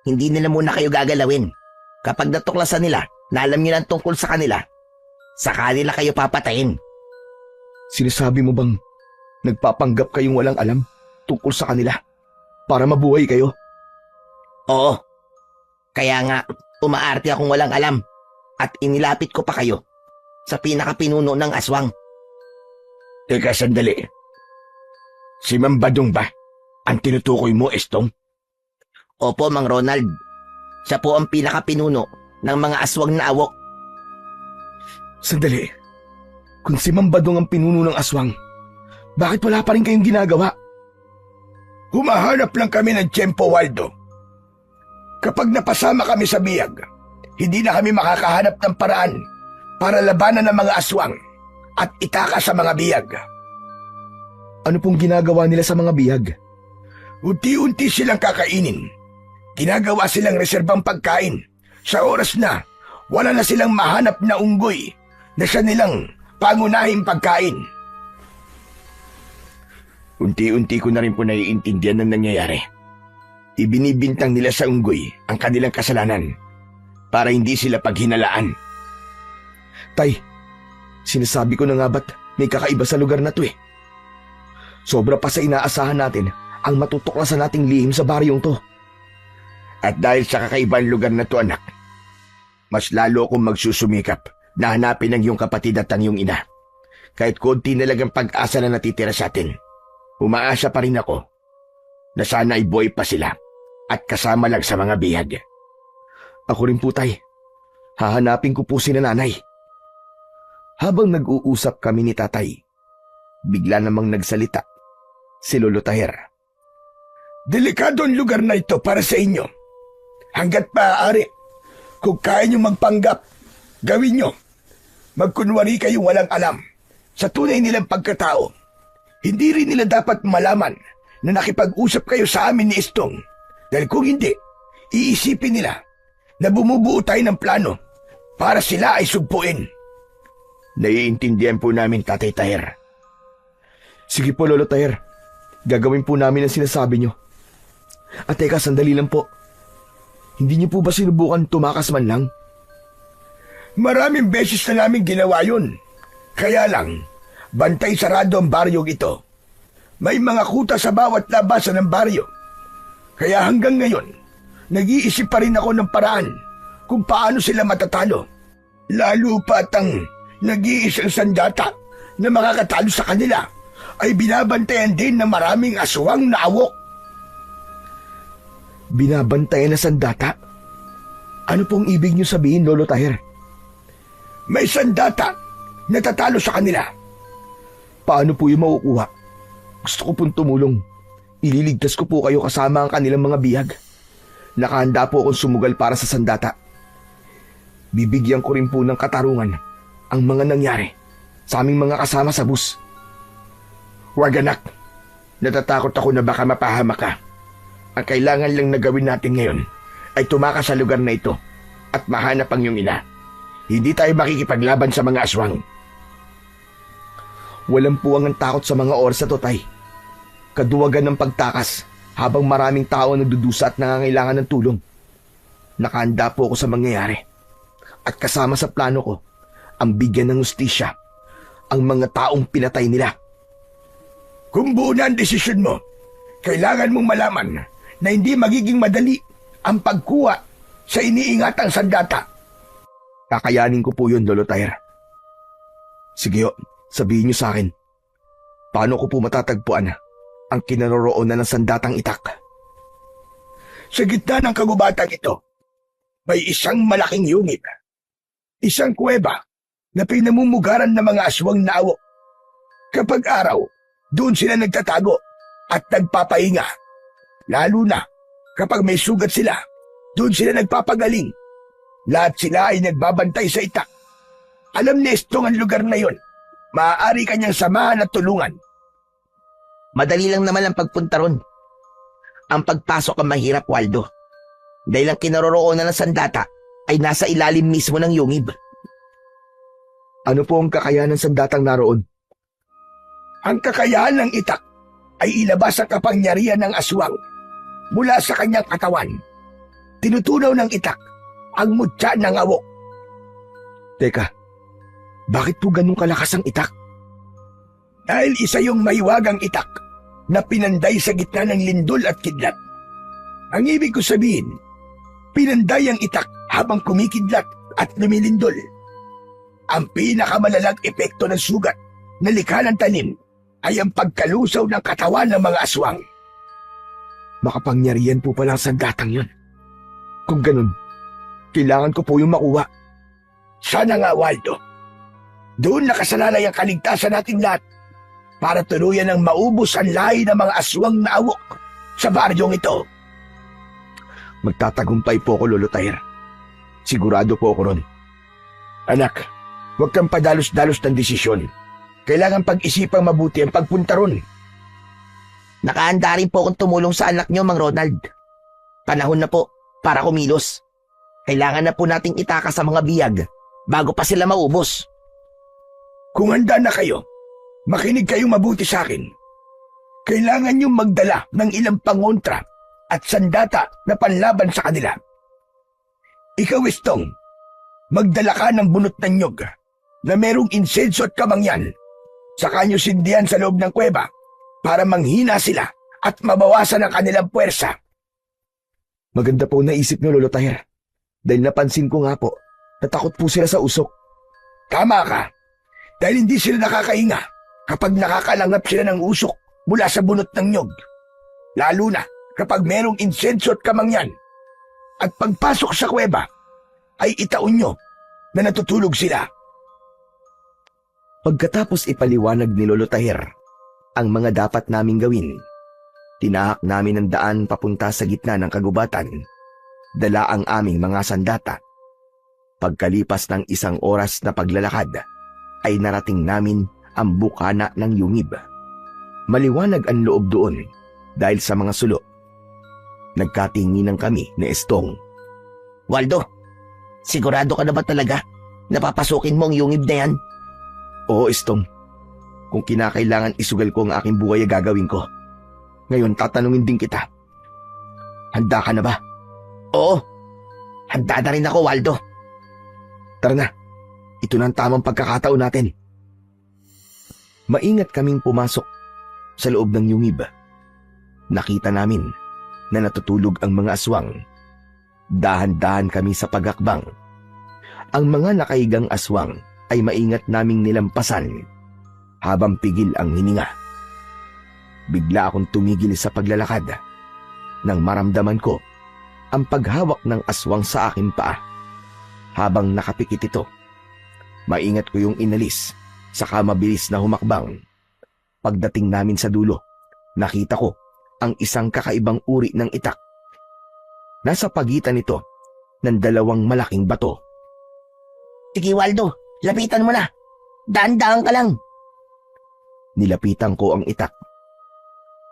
hindi nila muna kayo gagalawin. Kapag natuklasan nila na alam nyo lang tungkol sa kanila, sa kanila kayo papatayin. Sinasabi mo bang nagpapanggap kayong walang alam tungkol sa kanila para mabuhay kayo? Oo. Kaya nga, umaarte akong walang alam at inilapit ko pa kayo sa pinakapinuno ng aswang. Teka, sandali. Si Mang Badong ba ang tinutukoy mo, Estong? Opo, Mang Ronald. Siya po ang pinakapinuno ng mga aswang na awok. Sandali. Kung si Mambadong ang pinuno ng aswang, bakit wala pa rin kayong ginagawa? Humahanap lang kami ng tiyempo, Waldo. Kapag napasama kami sa biyag, hindi na kami makakahanap ng paraan para labanan ng mga aswang at itaka sa mga biyag. Ano pong ginagawa nila sa mga bihag? Unti-unti silang kakainin. Ginagawa silang reserbang pagkain. Sa oras na, wala na silang mahanap na unggoy na siya nilang pangunahing pagkain. Unti-unti ko na rin po naiintindihan ng nangyayari. Ibinibintang nila sa unggoy ang kanilang kasalanan para hindi sila paghinalaan. Tay, sinasabi ko na nga ba't may kakaiba sa lugar na to eh. Sobra pa sa inaasahan natin ang matutuklasan nating lihim sa baryong to. At dahil sa kakaibang lugar na to, anak, mas lalo akong magsusumikap na hanapin ang iyong kapatid at ang iyong ina. Kahit konti na lang ang pag-asa na natitira sa atin, umaasa pa rin ako na sana ay buhay pa sila at kasama lang sa mga bihag. Ako rin po, tay. Hahanapin ko po si nanay. Habang nag-uusap kami ni tatay, bigla namang nagsalita si Lolo Taher. Delikado ang lugar na ito para sa inyo. Hanggat maaari, kung kaya nyo magpanggap, gawin nyo. Magkunwari kayong walang alam sa tunay nilang pagkatao. Hindi rin nila dapat malaman na nakipag-usap kayo sa amin ni Estong. Dahil kung hindi, iisipin nila na bumubuo tayo ng plano para sila ay sugpuin. Naiintindihan po namin, Tatay Taher. Sige po, Lolo Taher. Gagawin po namin ang sinasabi nyo. At teka, sandali lang po. Hindi niyo po ba sinubukan tumakas man lang? Maraming beses na namin ginawa yun. Kaya lang, bantay sarado ang baryong ito. May mga kuta sa bawat labasan ng baryo. Kaya hanggang ngayon, nag-iisip pa rin ako ng paraan kung paano sila matatalo. Lalo pat ang nag-iisang sandata na makakatalo sa kanila ay binabantayan din ng maraming aswang na awok. Binabantayan na sandata? Ano pong ibig niyo sabihin, Lolo Taher? May sandata na tatalo sa kanila. Paano po yung makukuha? Gusto ko pong tumulong. Ililigtas ko po kayo kasama ang kanilang mga bihag. Nakahanda po akong sumugal para sa sandata. Bibigyan ko rin po ng katarungan ang mga nangyari sa aming mga kasama sa bus. Huwag, anak. Natatakot ako na baka mapahama ka. Ang kailangan lang na gawin natin ngayon ay tumakas sa lugar na ito at mahanap ang iyong ina. Hindi tayo makikipaglaban sa mga aswang. Walang puwang ang takot sa mga oras na to, tay. Kaduwagan ng pagtakas habang maraming tao ang nagdudusa at nangangailangan ng tulong. Nakahanda po ako sa mangyayari. At kasama sa plano ko, ang bigyan ng hustisya ang mga taong pinatay nila. Kung buo na ang desisyon mo, kailangan mong malaman na hindi magiging madali ang pagkuha sa iniingatang sandata. Kakayanin ko po yun, Lolo Tyre. Sige ho, sabihin niyo sa akin, paano ko po matatagpuan ang kinaroroonan ng sandatang itak? Sa gitna ng kagubatang ito, may isang malaking yungib. Isang kuweba na pinamumugaran ng mga aswang na awok. Kapag araw, doon sila nagtatago at nagpapahinga. Lalo na kapag may sugat sila, doon sila nagpapagaling. Lahat sila ay nagbabantay sa itak. Alam ni Estong ang lugar na yon. Maaari kanyang samahan at tulungan. Madali lang naman ang pagpunta ron. Ang pagpasok ang mahirap, Waldo. Dahil ang kinaroroonan ng sandata ay nasa ilalim mismo ng yungib. Ano po ang kakayanan ng sandatang naroon? Ang kakayahan ng itak ay ilabas ang kapangyarihan ng aswang mula sa kanyang katawan. Tinutunaw ng itak ang mutya ng awok. Teka, bakit po ganun kalakas ang itak? Dahil isa yung mahiwagang itak na pinanday sa gitna ng lindol at kidlat. Ang ibig ko sabihin, pinanday ang itak habang kumikidlat at lumilindol. Ang pinakamalalang epekto ng sugat na likha ng tanim ay ang pagkalusaw ng katawan ng mga aswang. Makapangyarihan po pala ang sandatang yun. Kung ganun, kailangan ko po yung makuha. Sana nga, Waldo. Doon nakasalalay ang kaligtasan natin lahat para tuluyan ng maubos ang lahi ng mga aswang na awok sa baryong ito. Magtatagumpay po ako, Lolo Tyre. Sigurado po ako ron. Anak, huwag kang padalos-dalos ng desisyon. Kailangan pag-isipang mabuti ang pagpunta ron. Nakahanda rin po akong tumulong sa anak niyo, Mang Ronald. Panahon na po para kumilos. Kailangan na po nating itaka sa mga biyag bago pa sila maubos. Kung handa na kayo, makinig kayong mabuti sa akin. Kailangan niyong magdala ng ilang pangontra at sandata na panlaban sa kanila. Ikaw, Estong, magdala ka ng bunot ng nyog na merong insenso at kamangyan. Saka niyo sindihan sa loob ng kuweba para manghina sila at mabawasan ang kanilang puwersa. Maganda po naisip niyo, Lolo Tyre. Dahil napansin ko nga po, natakot po sila sa usok. Tama ka, dahil hindi sila nakakahinga kapag nakakalanggap sila ng usok mula sa bunot ng nyog. Lalo na kapag merong insenso at kamangyan. At pagpasok sa kuweba, ay itaon nyo na natutulog sila. Pagkatapos ipaliwanag ni Lolo Tyre ang mga dapat naming gawin, tinahak namin ang daan papunta sa gitna ng kagubatan. Dala ang aming mga sandata. Pagkalipas ng 1 oras na paglalakad, ay narating namin ang bukana ng yungib. Maliwanag ang loob doon dahil sa mga sulo. Nagkatinginan kami ni Estong. Waldo, sigurado ka na ba talaga na papasukin mo ang yungib na yan? Oo, Estong. Kung kinakailangan isugal ko ang aking buhay, gagawin ko. Ngayon, tatanungin din kita. Handa ka na ba? Oo, handa na rin ako, Waldo. Tara na. Ito na ang tamang pagkakataon natin. Maingat kaming pumasok sa loob ng yungib. Nakita namin na natutulog ang mga aswang. Dahan-dahan kami sa pagakbang. Ang mga nakahigang aswang ay maingat naming nilampasan habang pigil ang hininga. Bigla akong tumigil sa paglalakad nang maramdaman ko ang paghawak ng aswang sa aking paa. Habang nakapikit ito, maingat ko yung inalis, saka mabilis na humakbang. Pagdating namin sa dulo, nakita ko ang isang kakaibang uri ng itak. Nasa pagitan nito ng 2 malaking bato. Sige, Waldo, lapitan mo na. Daan-daan ka lang. Nilapitan ko ang itak.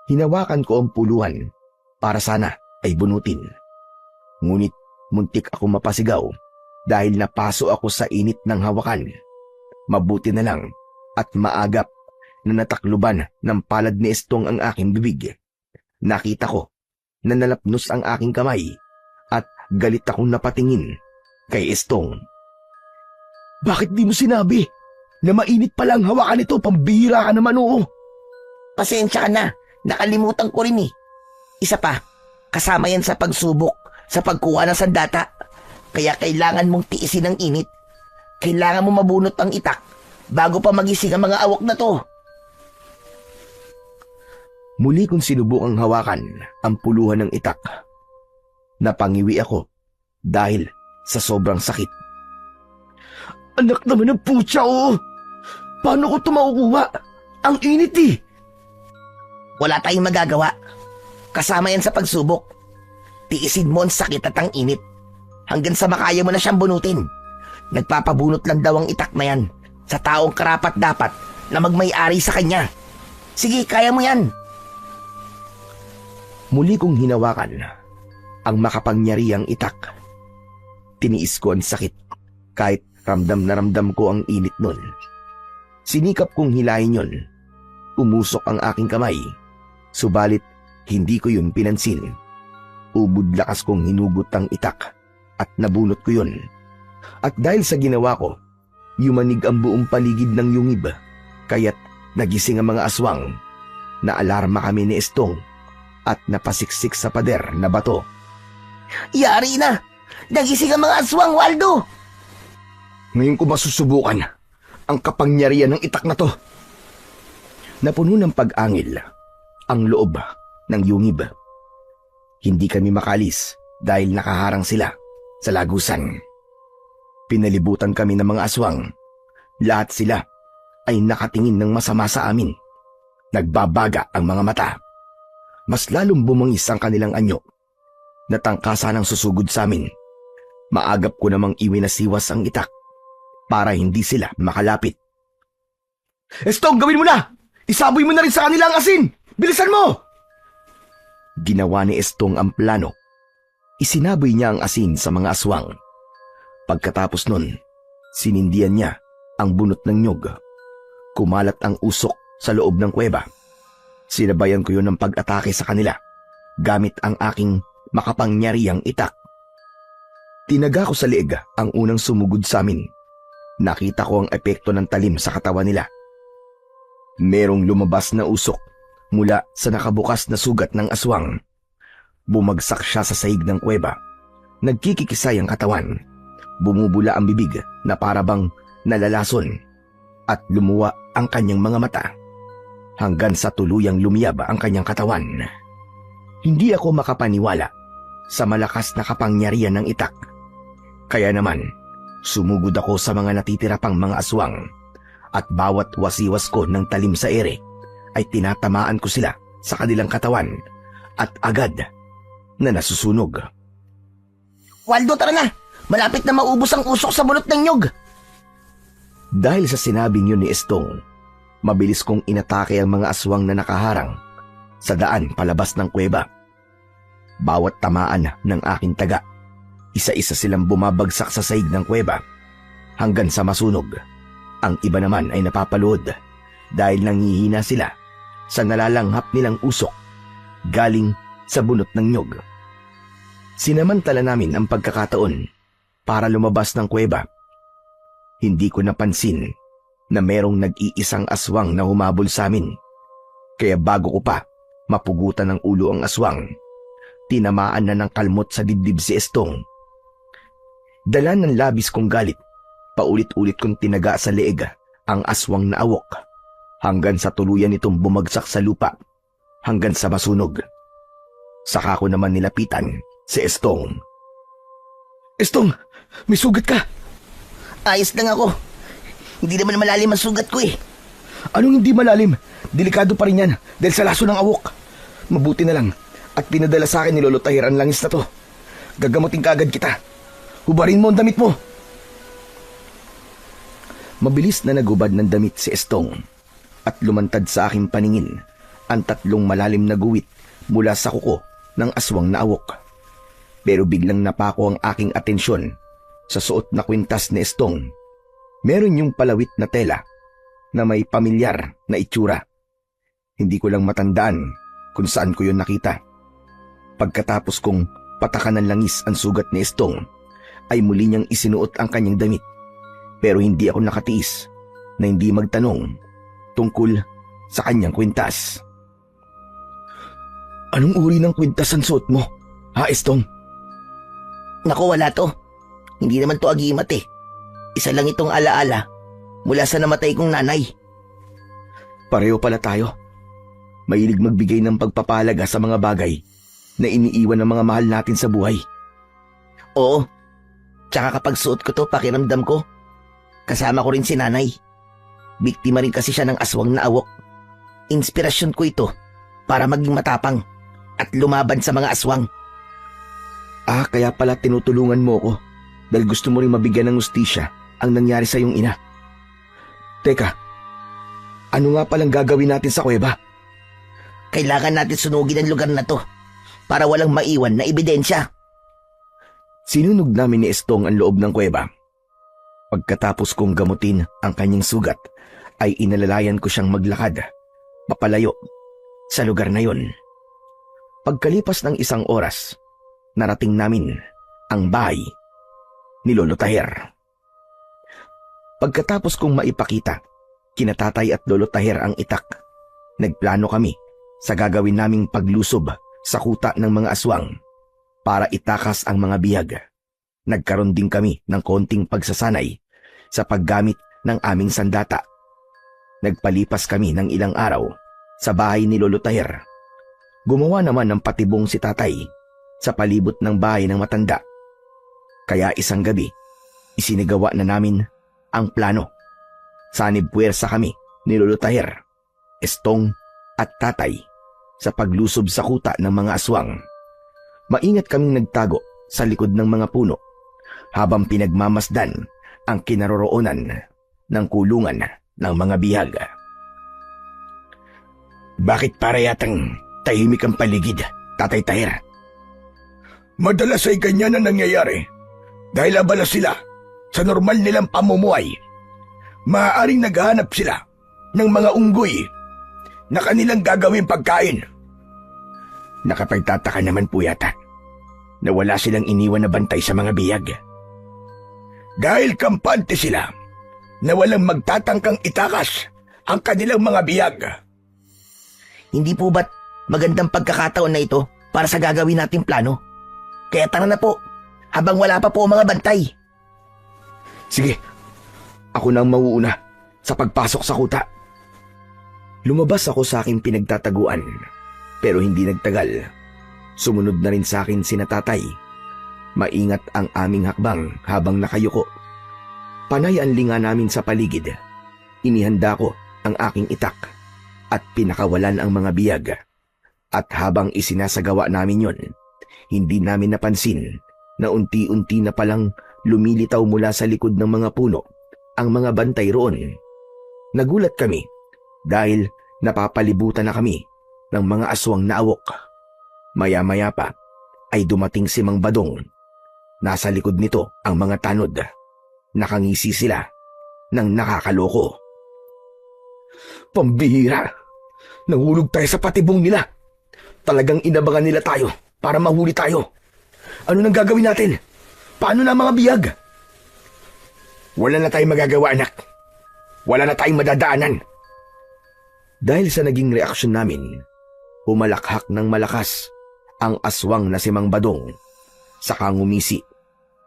Hinawakan ko ang puluhan para sana ay bunutin. Ngunit muntik ako mapasigaw dahil napaso ako sa init ng hawakan. Mabuti na lang at maagap na natakluban ng palad ni Estong ang aking bibig. Nakita ko na nalapnos ang aking kamay at galit akong napatingin kay Estong. Bakit di mo sinabi na mainit pala ang hawakan nito? Pambihira ka naman, oo. Pasensya ka na, nakalimutan ko rin eh. Isa pa, kasama yan sa pagsubok sa pagkuha ng sandata. Kaya kailangan mong tiisin ang init. Kailangan mo mabunot ang itak bago pa magising ang mga awak na to. Muli kong sinubukang hawakan ang puluhan ng itak. Napangiwi ako dahil sa sobrang sakit. Anak naman ng putya, oh! Paano ko ito makukuha? Ang init eh! Wala tayong magagawa. Kasama yan sa pagsubok. Tiisin mo ang sakit at ang init hanggang sa makaya mo na siyang bunutin. Nagpapabunot lang daw ang itak na yan sa taong karapat-dapat na magmay-ari sa kanya. Sige, kaya mo yan. Muli kong hinawakan ang makapangyarihang itak. Tiniis ko ang sakit kahit ramdam na ramdam ko ang init nun. Sinikap kong hilahin yon. Umusok ang aking kamay. Subalit hindi ko yun pinansin. Ubod lakas kong hinugot ang itak at nabunot ko yun. At dahil sa ginawa ko, yumanig ang buong paligid ng yungib. Kaya't nagising ang mga aswang. Naalarma kami ni Estong at napasiksik sa pader na bato. Yari na! Nagising ang mga aswang, Waldo! Ngayon ko masusubukan ang kapangyarihan ng itak na to. Napuno ng pag-angil ang loob ng yungib. Hindi kami makalis dahil nakaharang sila sa lagusan. Pinalibutan kami ng mga aswang. Lahat sila ay nakatingin ng masama sa amin. Nagbabaga ang mga mata. Mas lalong bumangis ang kanilang anyo. Natangkasa ng susugod sa amin. Maagap ko namang iwinasiwas ang itak para hindi sila makalapit. Estong, gawin mo na! Isaboy mo na rin sa kanila ang asin! Bilisan mo! Ginawa ni Estong ang plano. Isinaboy niya ang asin sa mga aswang. Pagkatapos nun, sinindihan niya ang bunot ng nyog. Kumalat ang usok sa loob ng kuweba. Sinabayan ko yun ng pag-atake sa kanila gamit ang aking makapangyarihang itak. Tinaga ko sa leeg ang unang sumugod sa amin. Nakita ko ang epekto ng talim sa katawan nila. Merong lumabas na usok mula sa nakabukas na sugat ng aswang. Bumagsak siya sa sahig ng kuweba. Nagkikikisay ang katawan. Bumubula ang bibig na parabang nalalason at lumuwa ang kanyang mga mata hanggang sa tuluyang lumiyab ang kanyang katawan. Hindi ako makapaniwala sa malakas na kapangyarihan ng itak. Kaya naman, sumugod ako sa mga natitira pang mga aswang at bawat wasiwas ko ng talim sa ere ay tinatamaan ko sila sa kanilang katawan at agad na nasusunog. Waldo, tara na! Malapit na maubos ang usok sa bunot ng nyog! Dahil sa sinabing yun ni Estong, mabilis kong inatake ang mga aswang na nakaharang sa daan palabas ng kuweba. Bawat tamaan ng aking taga, isa-isa silang bumabagsak sa sahig ng kuweba hanggang sa masunog. Ang iba naman ay napapaluhod dahil nanghihina sila sa nalalanghap nilang usok galing sa bunot ng nyog. Sinamantala namin ang pagkakataon para lumabas ng kuweba. Hindi ko napansin na merong nag-iisang aswang na humabol sa amin. Kaya bago ko pa mapugutan ng ulo ang aswang, tinamaan na ng kalmot sa dibdib si Estong. Dala ng labis kong galit, paulit-ulit kong tinaga sa leeg ang aswang na awok hanggang sa tuluyan nitong bumagsak sa lupa hanggang sa masunog. Saka ko naman nilapitan si Estong. Estong, may sugat ka! Ayos lang ako. Hindi naman malalim ang sugat ko eh. Anong hindi malalim? Delikado pa rin yan dahil sa laso ng awok. Mabuti na lang at pinadala sa akin ni Lolo Tahir ang langis na to. Gagamutin ka agad kita. Hubarin mo ang damit mo. Mabilis na nagubad ng damit si Estong at lumantad sa aking paningin ang 3 malalim na guwit mula sa kuko ng aswang na awok. Pero biglang napako ang aking atensyon sa suot na kwintas ni Estong. Meron yung palawit na tela na may pamilyar na itsura. Hindi ko lang matandaan kung saan ko yun nakita. Pagkatapos kong patakan ng langis ang sugat ni Estong, ay muli niyang isinuot ang kanyang damit. Pero hindi ako nakatiis na hindi magtanong tungkol sa kanyang kwintas. Anong uri ng kwintas ang suot mo, ha Estong? Naku, wala to. Hindi naman to agimat eh. Isa lang itong alaala mula sa namatay kong nanay. Pareho pala tayo. Mahilig magbigay ng pagpapalaga sa mga bagay na iniiwan ng mga mahal natin sa buhay. Oo. Tsaka kapag suot ko to, pakiramdam ko, kasama ko rin si nanay. Biktima rin kasi siya ng aswang na awok. Inspirasyon ko ito para maging matapang at lumaban sa mga aswang. Kaya pala tinutulungan mo ko dahil gusto mo rin mabigyan ng hustisya ang nangyari sa iyong ina. Teka, ano nga palang gagawin natin sa kuweba? Kailangan natin sunugin ang lugar na to para walang maiwan na ebidensya. Sinunog namin ni Estong ang loob ng kuweba. Pagkatapos kong gamutin ang kanyang sugat, ay inalalayan ko siyang maglakad, papalayo, sa lugar na yon. Pagkalipas ng 1 oras, narating namin ang bahay ni Lolo Taher. Pagkatapos kong maipakita, kina Tatay at Lolo Taher ang itak, nagplano kami sa gagawin naming paglusob sa kuta ng mga aswang para itakas ang mga bihag. Nagkaroon din kami ng konting pagsasanay sa paggamit ng aming sandata. Nagpalipas kami ng ilang araw sa bahay ni Lolo Taher. Gumawa naman ng patibong si Tatay sa palibot ng bahay ng matanda. Kaya isang gabi, isinigawa na namin ang plano. Sanib puwersa kami ni Lolo Taher, Estong at Tatay sa paglusob sa kuta ng mga aswang. Maingat kaming nagtago sa likod ng mga puno habang pinagmamasdan ang kinaroroonan ng kulungan ng mga bihag. Bakit para yatang tahimik ang paligid, Tatay Taher? Madalas ay ganyan na nangyayari dahil abala sila sa normal nilang pamumuhay. Maaaring naghahanap sila ng mga unggoy na kanilang gagawing pagkain. Nakapagtataka naman po yata na wala silang iniwan na bantay sa mga bihag. Dahil kampante sila na walang magtatangkang itakas ang kanilang mga bihag. Hindi po ba't magandang pagkakataon na ito para sa gagawin nating plano? Kaya tara na po, habang wala pa po ang mga bantay. Sige, ako na ang mauuna sa pagpasok sa kuta. Lumabas ako sa aking pinagtataguan, pero hindi nagtagal. Sumunod na rin sa akin sina Tatay. Maingat ang aming hakbang habang nakayuko. Panay ang linga namin sa paligid. Inihanda ko ang aking itak at pinakawalan ang mga biyag. At habang isinasagawa namin yon, hindi namin napansin na unti-unti na palang lumilitaw mula sa likod ng mga puno ang mga bantay roon. Nagulat kami dahil napapalibutan na kami ng mga aswang na awok. Maya-maya pa ay dumating si Mang Badong. Nasa likod nito ang mga tanod. Nakangisi sila ng nakakaloko. Pambihira! Nahulog tayo sa patibong nila. Talagang inabangan nila tayo para mahuli tayo. Ano nang gagawin natin? Paano na ang mga biyag? Wala na tayong magagawa, anak. Wala na tayong madadaanan. Dahil sa naging reaksyon namin, humalakhak ng malakas ang aswang na si Mang Badong, saka ngumisi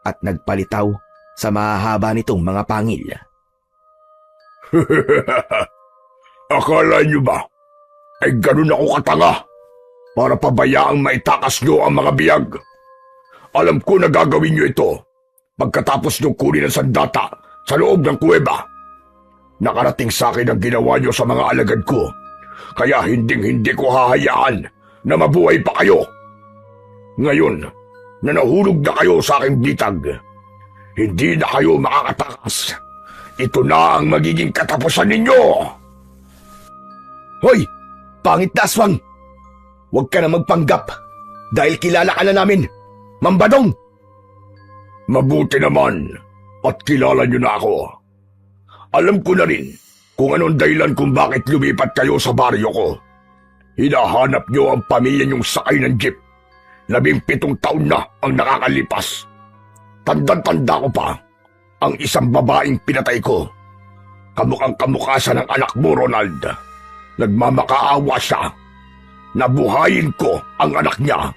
at nagpalitaw sa mahahaba nitong mga pangil. Akala niyo ba ay ganun ako katanga para pabayaang maitakas niyo ang mga biyag? Alam ko na gagawin niyo ito pagkatapos niyong kunin ang sandata sa loob ng kuweba. Nakarating sa akin ang ginawa niyo sa mga alagad ko, kaya hindi ko hahayaan na mabuhay pa kayo. Ngayon na nahulog na kayo sa aking bitag, hindi na kayo makakatakas. Ito na ang magiging katapusan ninyo! Hoy! Pangit na aswang! Huwag ka na magpanggap dahil kilala ka na namin, Mang Badong! Mabuti naman at kilala niyo na ako. Alam ko na rin kung anong dahilan kung bakit lumipat kayo sa baryo ko. Hinahanap niyo ang pamilya niyong sakay ng jeep. 17 taon na ang nakakalipas. Tandang-tanda ko pa ang isang babaeng pinatay ko. Kamukhang-kamukha siya ng anak mo, Ronald. Nagmamakaawa siya. Nabuhayin ko ang anak niya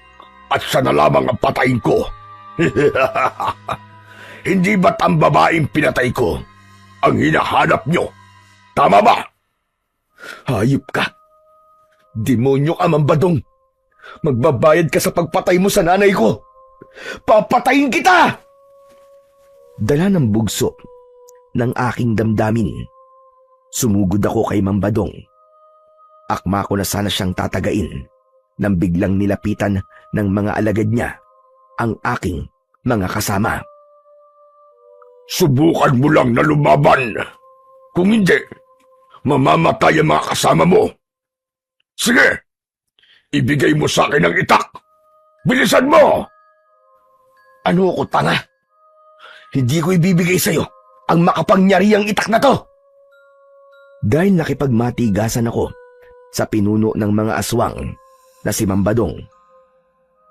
at siya na lamang ang patayin ko. Hindi ba't ang babaeng pinatay ko ang hinahanap nyo? Tama ba? Hayop ka! Demonyo ka, Mambadong! Magbabayad ka sa pagpatay mo sa nanay ko! Papatayin kita! Dala ng bugso ng aking damdamin. Sumugod ako kay Mambadong. Akma ko na sana siyang tatagain nang biglang nilapitan ng mga alagad niya ang aking mga kasama. Subukan mo lang na lumaban. Kung hindi, mamamatay ang mga kasama mo. Sige, ibigay mo sa akin ang itak. Bilisan mo! Ano ko, tanga? Hindi ko ibibigay sa'yo ang makapangyarihang itak na to! Dahil nakipagmatigasan ako sa pinuno ng mga aswang na si Mambadong,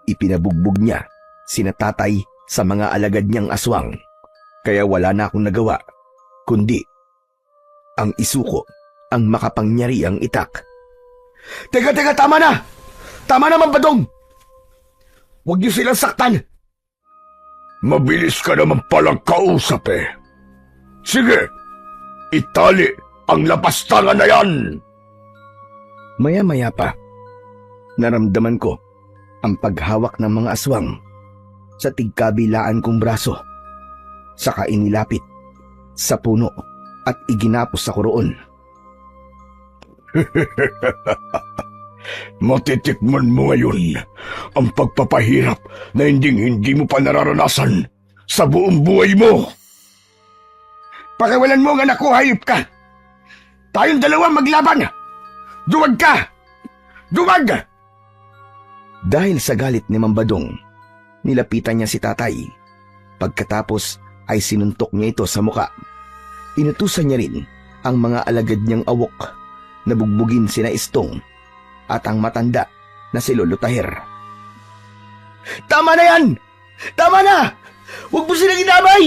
ipinabugbog niya sina tatay sa mga alagad niyang aswang, kaya wala na akong nagawa kundi ang isuko ang makapangyarihang itak. Teka, tama na! Tama na, Mambadong! Huwag niyo silang saktan! Mabilis ka naman palang kausap eh. Sige, itali ang lapastangan na yan! Maya-maya pa, naramdaman ko ang paghawak ng mga aswang sa tigkabilaan kong braso. Saka inilapit sa puno at iginapos sa kuroon. Matitikman mo ngayon ang pagpapahirap na hindi mo pa nararanasan sa buong buhay mo. Pakiwalan mo ang anak ko, hayop ka! Tayong dalawa maglaban! Duwag ka! Duwag! Dahil sa galit ni Mambadong, nilapitan niya si tatay. Pagkatapos ay sinuntok niya ito sa muka. Inutusan niya rin ang mga alagad niyang awok na bugbugin sina Istong at ang matanda na si Lolo Tahir. Tama na yan! Tama na! Huwag mo silang inamay!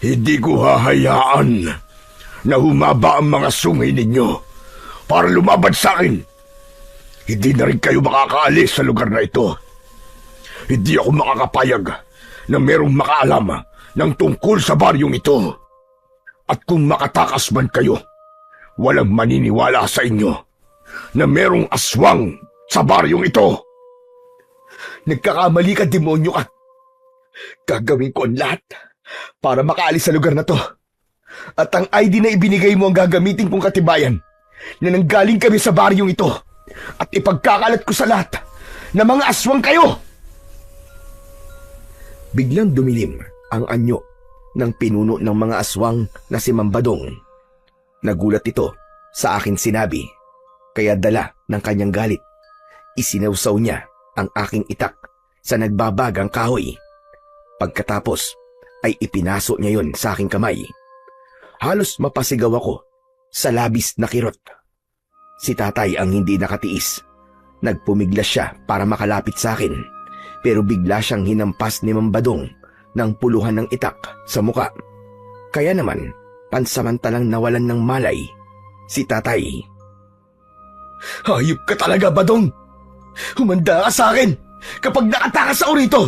Hindi ko hahayaan na humaba ang mga sungay ninyo para lumaban sa akin. Hindi na rin kayo makakaalis sa lugar na ito. Hindi ako makakapayag na merong makaalam ng tungkol sa baryong ito. At kung makatakas man kayo, walang maniniwala sa inyo na merong aswang sa baryong ito. Nagkakamali ka, demonyo ka! Gagawin ko ang lahat para makaalis sa lugar na to. At ang ID na ibinigay mo ang gagamitin kong katibayan na nanggaling kami sa baryong ito at ipagkakalat ko sa lahat na mga aswang kayo! Biglang dumilim ang anyo ng pinuno ng mga aswang na si Mambadong. Nagulat ito sa akin sinabi, kaya dala ng kanyang galit, isinawsaw niya ang aking itak sa nagbabagang kahoy. Pagkatapos ay ipinaso niya yon sa aking kamay. Halos mapasigaw ako sa labis na kirot. Si tatay ang hindi nakatiis. Nagpumiglas siya para makalapit sa akin, pero bigla siyang hinampas ni Mambadong ng puluhan ng itak sa muka. Kaya naman, pansamantalang nawalan ng malay si tatay. Hayop ka talaga, Badong! Humanda ka sa akin kapag nakatakas ako rito!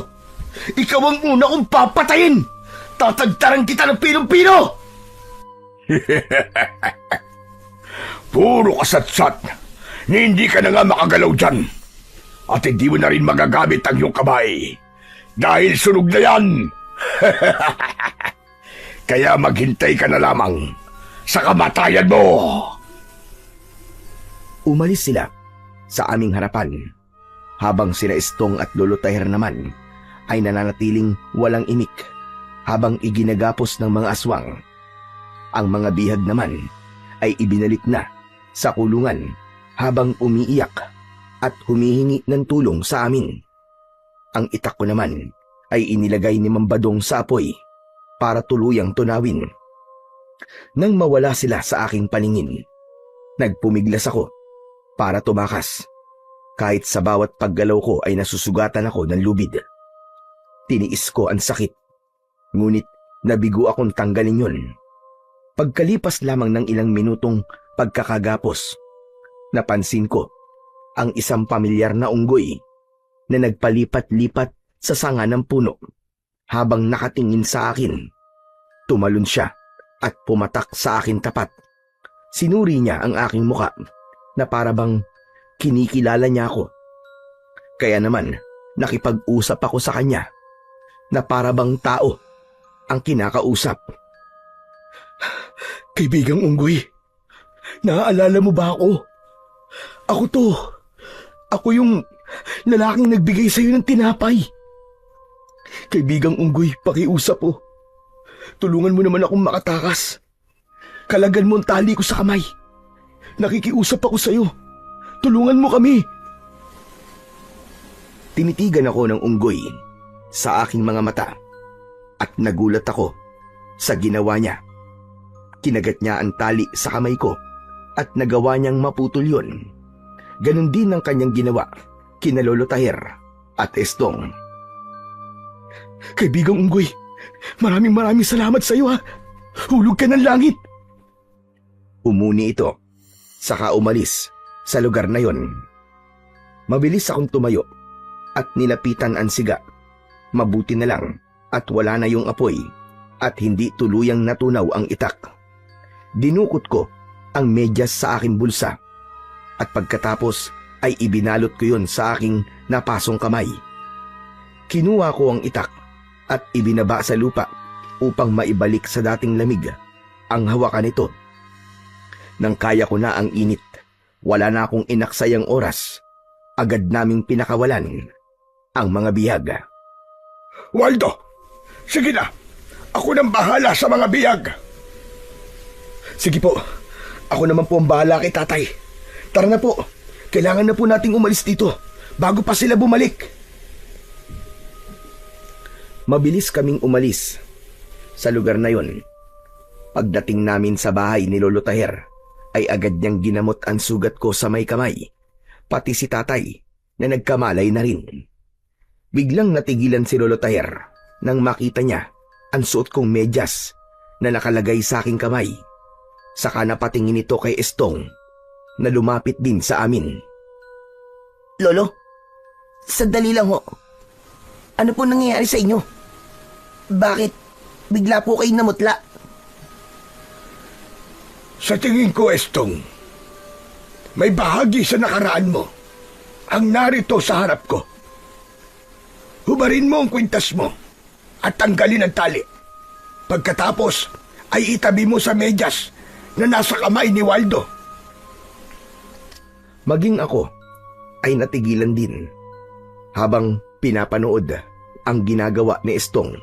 Ikaw ang una kong papatayin! Tatagtaran kita ng pinong-pino! Puro kasatsat na hindi ka na nga makagalaw dyan. At hindi mo na rin magagamit ang iyong kamay. Dahil sunog na yan. Kaya maghintay ka na lamang sa kamatayan mo. Umalis sila sa aming harapan, habang sina Istong at Lolo Tahir naman ay nananatiling walang imik habang iginagapos ng mga aswang. Ang mga bihag naman ay ibinalik na sa kulungan habang umiiyak at humihingi ng tulong sa amin. Ang itak ko naman ay inilagay ni Mambadong sa apoy para tuluyang tunawin. Nang mawala sila sa aking paningin, nagpumiglas ako para tumakas. Kahit sa bawat paggalaw ko ay nasusugatan ako ng lubid. Tiniis ko ang sakit, ngunit nabigo akong tanggalin yun. Pagkalipas lamang ng ilang minutong pagkakagapos, napansin ko ang isang pamilyar na unggoy na nagpalipat-lipat sa sanga ng puno. Habang nakatingin sa akin, tumalon siya at pumatak sa akin tapat. Sinuri niya ang aking muka na para bang kinikilala niya ako. Kaya naman nakipag-usap ako sa kanya na para bang tao ang kinakausap. Kaibigang Unggoy, naaalala mo ba ako? Ako to. Ako yung lalaking nagbigay sa'yo ng tinapay. Kaibigang Unggoy, pakiusap po. Tulungan mo naman akong makatakas. Kalagan mo ang tali ko sa kamay. Nakikiusap ako sa'yo. Tulungan mo kami. Tinitigan ako ng unggoy sa aking mga mata at nagulat ako sa ginawa niya. Kinagat niya ang tali sa kamay ko at nagawa niyang maputol yun. Ganon din ang kanyang ginawa kina Lolo Taher at Estong. Kaibigang Unggoy, maraming salamat sa iyo ha. Hulog ka ng langit. Umuni ito, saka umalis sa lugar na yon. Mabilis akong tumayo at nilapitan ang siga. Mabuti na lang at wala na yung apoy at hindi tuluyang natunaw ang itak. Dinukot ko ang medyas sa aking bulsa at pagkatapos ay ibinalot ko yon sa aking napasong kamay. Kinuha ko ang itak at ibinaba sa lupa upang maibalik sa dating lamig ang hawakan nito. Nang kaya ko na ang init, wala na akong inaksayang oras. Agad naming pinakawalan ang mga bihag. Waldo, sige na. Ako nang bahala sa mga biyag. Sige po. Ako naman po ang bahala kay tatay. Tara na po. Kailangan na po nating umalis dito bago pa sila bumalik. Mabilis kaming umalis sa lugar na yon. Pagdating namin sa bahay ni Lolo Taher, ay agad niyang ginamot ang sugat ko sa may kamay, pati si tatay na nagkamalay na rin. Biglang natigilan si Lolo Taher nang makita niya ang suot kong medyas na nakalagay sa aking kamay. Saka napatingin ito kay Estong na lumapit din sa amin. Lolo, sandali lang ho. Ano po nangyayari sa inyo? Bakit bigla po kayo namutla? Sa tingin ko, Estong, may bahagi sa nakaraan mo ang narito sa harap ko. Hubarin mo ang kwintas mo at tanggalin ang tali. Pagkatapos ay itabi mo sa medyas na nasa kamay ni Waldo. Maging ako ay natigilan din habang pinapanood ang ginagawa ni Estong.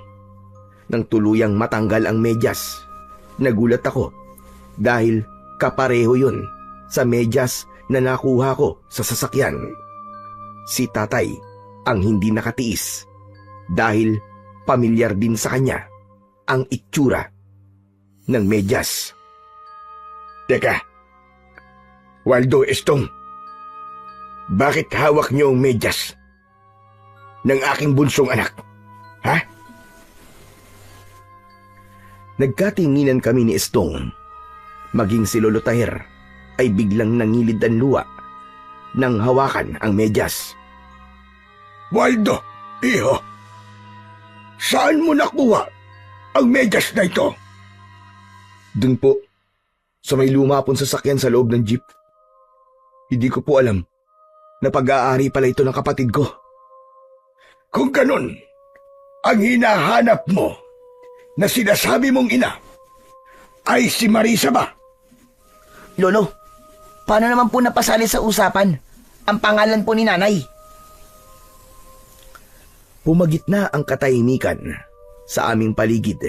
Nang tuluyang matanggal ang medyas, nagulat ako dahil kapareho yun sa medyas na nakuha ko sa sasakyan. Si tatay ang hindi nakatiis dahil pamilyar din sa kanya ang itsura ng medyas. Teka, Waldo, Estong, bakit hawak niyo ang medyas ng aking bunsong anak? Ha? Nagkatinginan kami ni Estong. Maging si Lolo Taher ay biglang nangilid ang luwa nang hawakan ang medyas. Waldo, iho, saan mo nakuha ang medyas na ito? Dun po, sa may lumapon sasakyan sa loob ng jeep. Hindi ko po alam na pag-aari pala ito ng kapatid ko. Kung ganun, ang hinahanap mo na sinasabi mong ina ay si Marisa ba? Lolo, paano naman po napasali sa usapan ang pangalan po ni nanay? Pumagitna ang katahimikan sa aming paligid.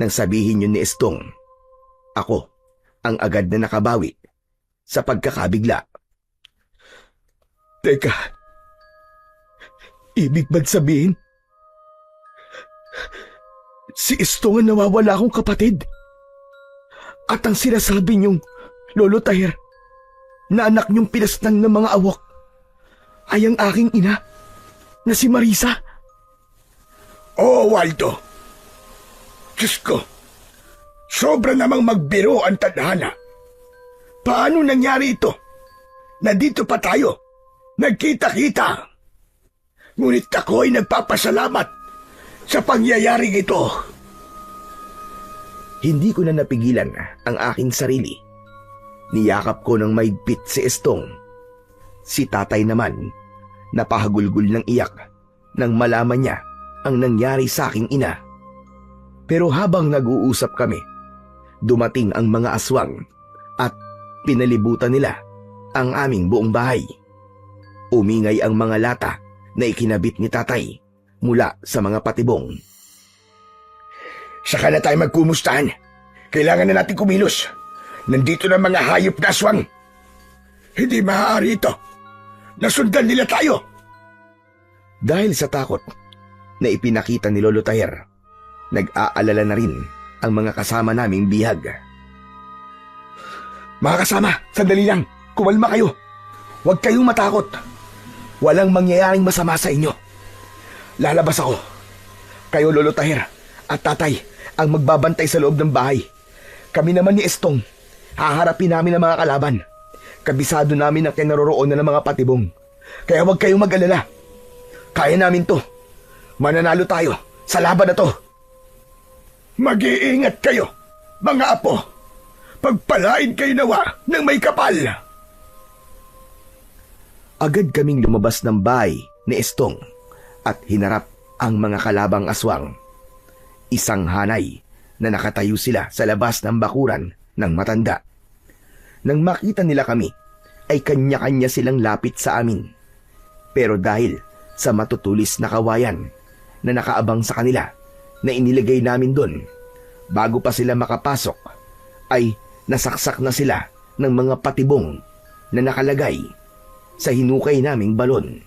Nang sabihin yun ni Estong, ako ang agad na nakabawi sa pagkakabigla. Teka, ibig ba't sabihin si Estong ang nawawala akong kapatid? At ang sinasabi niyong Lolo Taher na anak niyong pinasnang ng mga awak ay ang aking ina na si Marisa? Oo, Waldo. Diyos ko, sobra namang magbiro ang tadhana. Paano nangyari ito? Na dito pa tayo, nagkita-kita. Ngunit ako ay nagpapasalamat sa pangyayaring ito. Hindi ko na napigilan ang aking sarili. Niyakap ko ng maigpit si Estong. Si tatay naman, napahagulgul ng iyak nang malaman niya ang nangyari sa aking ina. Pero habang nag-uusap kami, dumating ang mga aswang at pinalibutan nila ang aming buong bahay. Umingay ang mga lata na ikinabit ni tatay mula sa mga patibong. Saka na tayo magkumustahan. Kailangan na natin kumilos. Nandito na mga hayop na aswang. Hindi maaari ito. Nasundan nila tayo. Dahil sa takot na ipinakita ni Lolo Taher, nag-aalala na rin ang mga kasama naming bihag. Mga kasama, sandali lang. Kumalma kayo. Huwag kayong matakot. Walang mangyayaring masama sa inyo. Lalabas ako. Kayo, Lolo Taher at tatay, ang magbabantay sa loob ng bahay. Kami naman ni Estong, haharapin namin ang mga kalaban. Kabisado namin ang kinaroroonan ng mga patibong. Kaya huwag kayong mag-alala. Kaya namin to. Mananalo tayo sa laban na to. Mag-iingat kayo, mga apo. Pagpalain kayo nawa ng may kapal. Agad kaming lumabas ng bahay ni Estong at hinarap ang mga kalabang aswang. Isang hanay na nakatayo sila sa labas ng bakuran ng matanda. Nang makita nila kami, ay kanya-kanya silang lapit sa amin. Pero dahil sa matutulis na kawayan na nakaabang sa kanila na inilagay namin doon, bago pa sila makapasok, ay nasaksak na sila ng mga patibong na nakalagay sa hinukay naming balon.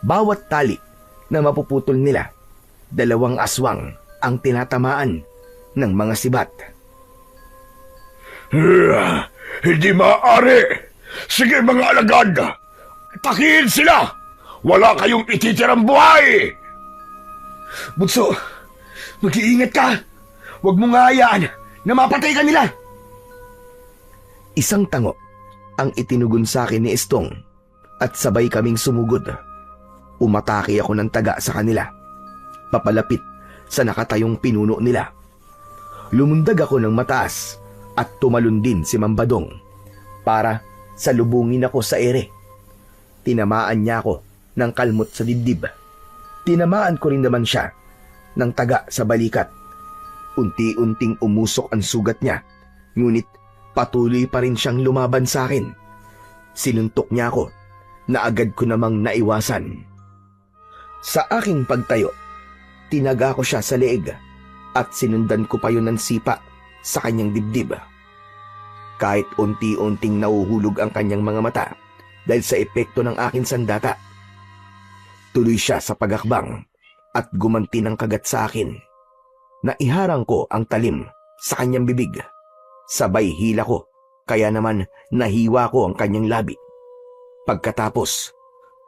Bawat tali na mapuputol nila, 2 aswang ang tinatamaan ng mga sibat. Hindi maaari! Sige mga alagad! Takihin sila! Wala kayong ititirang buhay! Bunso, mag-iingat ka. Huwag mong hayaan na mapatay ka nila. Isang tango ang itinugon sa akin ni Estong at sabay kaming sumugod. Umatake ako ng taga sa kanila, papalapit sa nakatayong pinuno nila. Lumundag ako ng mataas at tumalon din si Mambadong para salubungin ako sa ere. Tinamaan niya ako ng kalmot sa dibdib. Tinamaan ko rin naman siya ng taga sa balikat. Unti-unting umusok ang sugat niya, ngunit patuloy pa rin siyang lumaban sa akin. Sinuntok niya ako na agad ko namang naiwasan. Sa aking pagtayo, tinaga ko siya sa leeg at sinundan ko pa yun ng sipa sa kanyang dibdib. Kahit unti-unting nauhulog ang kanyang mga mata dahil sa epekto ng aking sandata, tuloy siya sa pagakbang at gumanti ng kagat sa akin. Naiharang ko ang talim sa kanyang bibig. Sabay hila ko, kaya naman nahiwa ko ang kanyang labi. Pagkatapos,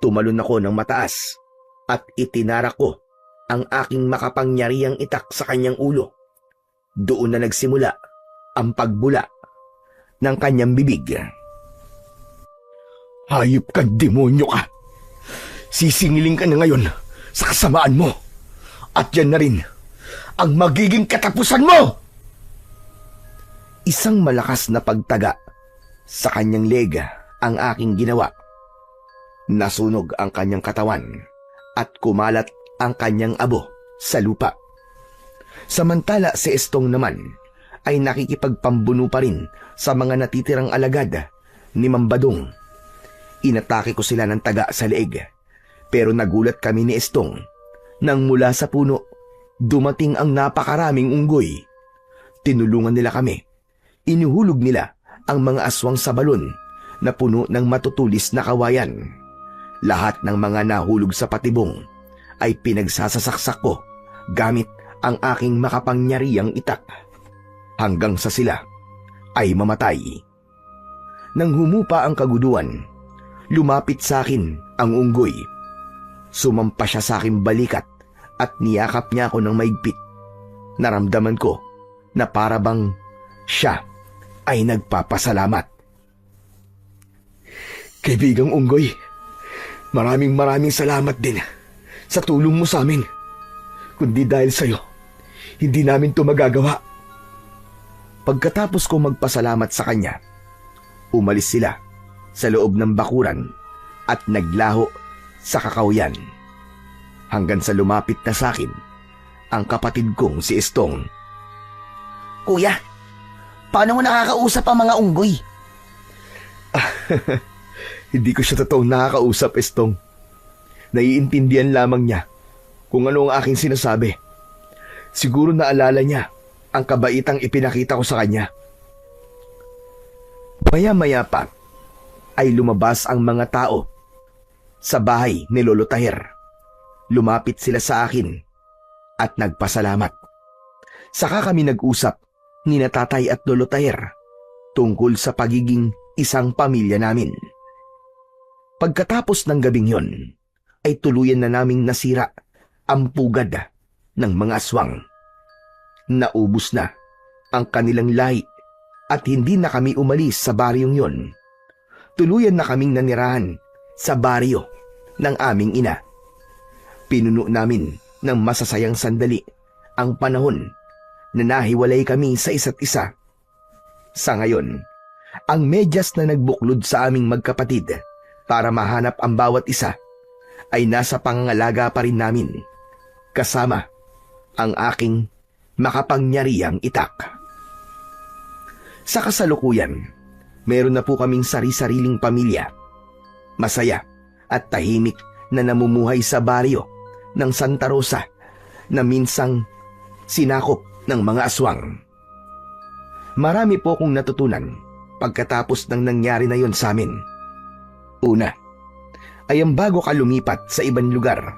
tumalon ako ng mataas at itinarak ko ang aking makapangyarihang itak sa kanyang ulo. Doon na nagsimula ang pagbula ng kanyang bibig. Hayop ka, demonyo ka. Sisingiling ka na ngayon sa kasamaan mo. At yan na rin ang magiging katapusan mo! Isang malakas na pagtaga sa kanyang leg ang aking ginawa. Nasunog ang kanyang katawan at kumalat ang kanyang abo sa lupa. Samantala si Estong naman ay nakikipagpambuno pa rin sa mga natitirang alagad ni Mambadong. Inatake ko sila ng taga sa leeg, pero nagulat kami ni Estong nang mula sa puno dumating ang napakaraming unggoy. Tinulungan nila kami. Inuhulog nila ang mga aswang sa balon na puno ng matutulis na kawayan. Lahat ng mga nahulog sa patibong ay pinagsasasaksak ko gamit ang aking makapangyarihang itak hanggang sa sila ay mamatay. Nang humupa ang kaguduan, lumapit sa akin ang unggoy. Sumampa siya sa aking balikat at niyakap niya ako ng maigpit. Naramdaman ko na para bang siya ay nagpapasalamat. Kaibigang unggoy, maraming salamat din sa tulong mo sa amin. Kundi dahil sa'yo, hindi namin to magagawa. Pagkatapos ko magpasalamat sa kanya, umalis sila sa loob ng bakuran at naglaho sa kakauyan. Hanggang sa lumapit na sa akin ang kapatid kong si Estong. Kuya, paano mo nakakausap ang mga unggoy? Hindi ko siya totoong nakakausap, Estong. Naiintindihan lamang niya kung ano ang aking sinasabi. Siguro naalala niya ang kabaitang ipinakita ko sa kanya. Maya-maya pa ay lumabas ang mga tao sa bahay ni Lolo Tahir. Lumapit sila sa akin at nagpasalamat. Saka kami nag-usap ni na Tatay at Lolo Tahir tungkol sa pagiging isang pamilya namin. Pagkatapos ng gabing yon, ay tuluyan na naming nasira ang pugad ng mga aswang. Naubos na ang kanilang lahi at hindi na kami umalis sa baryong yon. Tuluyan na kaming nanirahan sa baryo ng aming ina. Pinuno namin ng masasayang sandali ang panahon na nahiwalay kami sa isa't isa. Sa ngayon, ang medyas na nagbuklod sa aming magkapatid para mahanap ang bawat isa ay nasa pangangalaga pa rin namin, kasama ang aking makapangyarihang itak. Sa kasalukuyan, meron na po kaming sari-sariling pamilya. Masaya at tahimik na namumuhay sa baryo ng Santa Rosa na minsang sinakop ng mga aswang. Marami po akong natutunan pagkatapos ng nangyari na yon sa amin. Una, ay ang bago ka lumipat sa ibang lugar,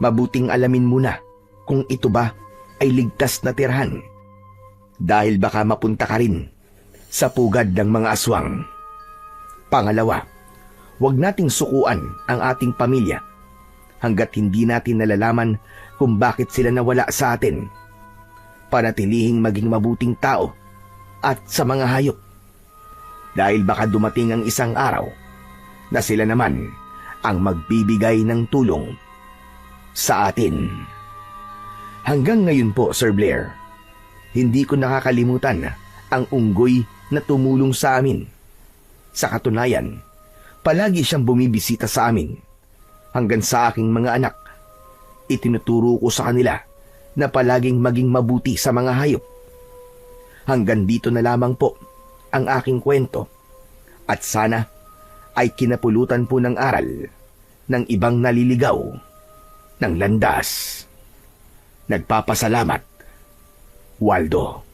mabuting alamin muna kung ito ba ay ligtas na tirahan. Dahil baka mapunta ka rin sa pugad ng mga aswang. Pangalawa, huwag nating sukuan ang ating pamilya hanggat hindi natin nalalaman kung bakit sila nawala sa atin. Panatilihing maging mabuting tao at sa mga hayop. Dahil baka dumating ang isang araw na sila naman ang magbibigay ng tulong sa atin. Hanggang ngayon po, Sir Blair, hindi ko nakakalimutan ang unggoy na tumulong sa amin. Sa katunayan, palagi siyang bumibisita sa amin. Hanggang sa aking mga anak, itinuturo ko sa kanila na palaging maging mabuti sa mga hayop. Hanggang dito na lamang po ang aking kwento at sana ay kinapulutan po ng aral ng ibang naliligaw ng landas. Nagpapasalamat, Waldo.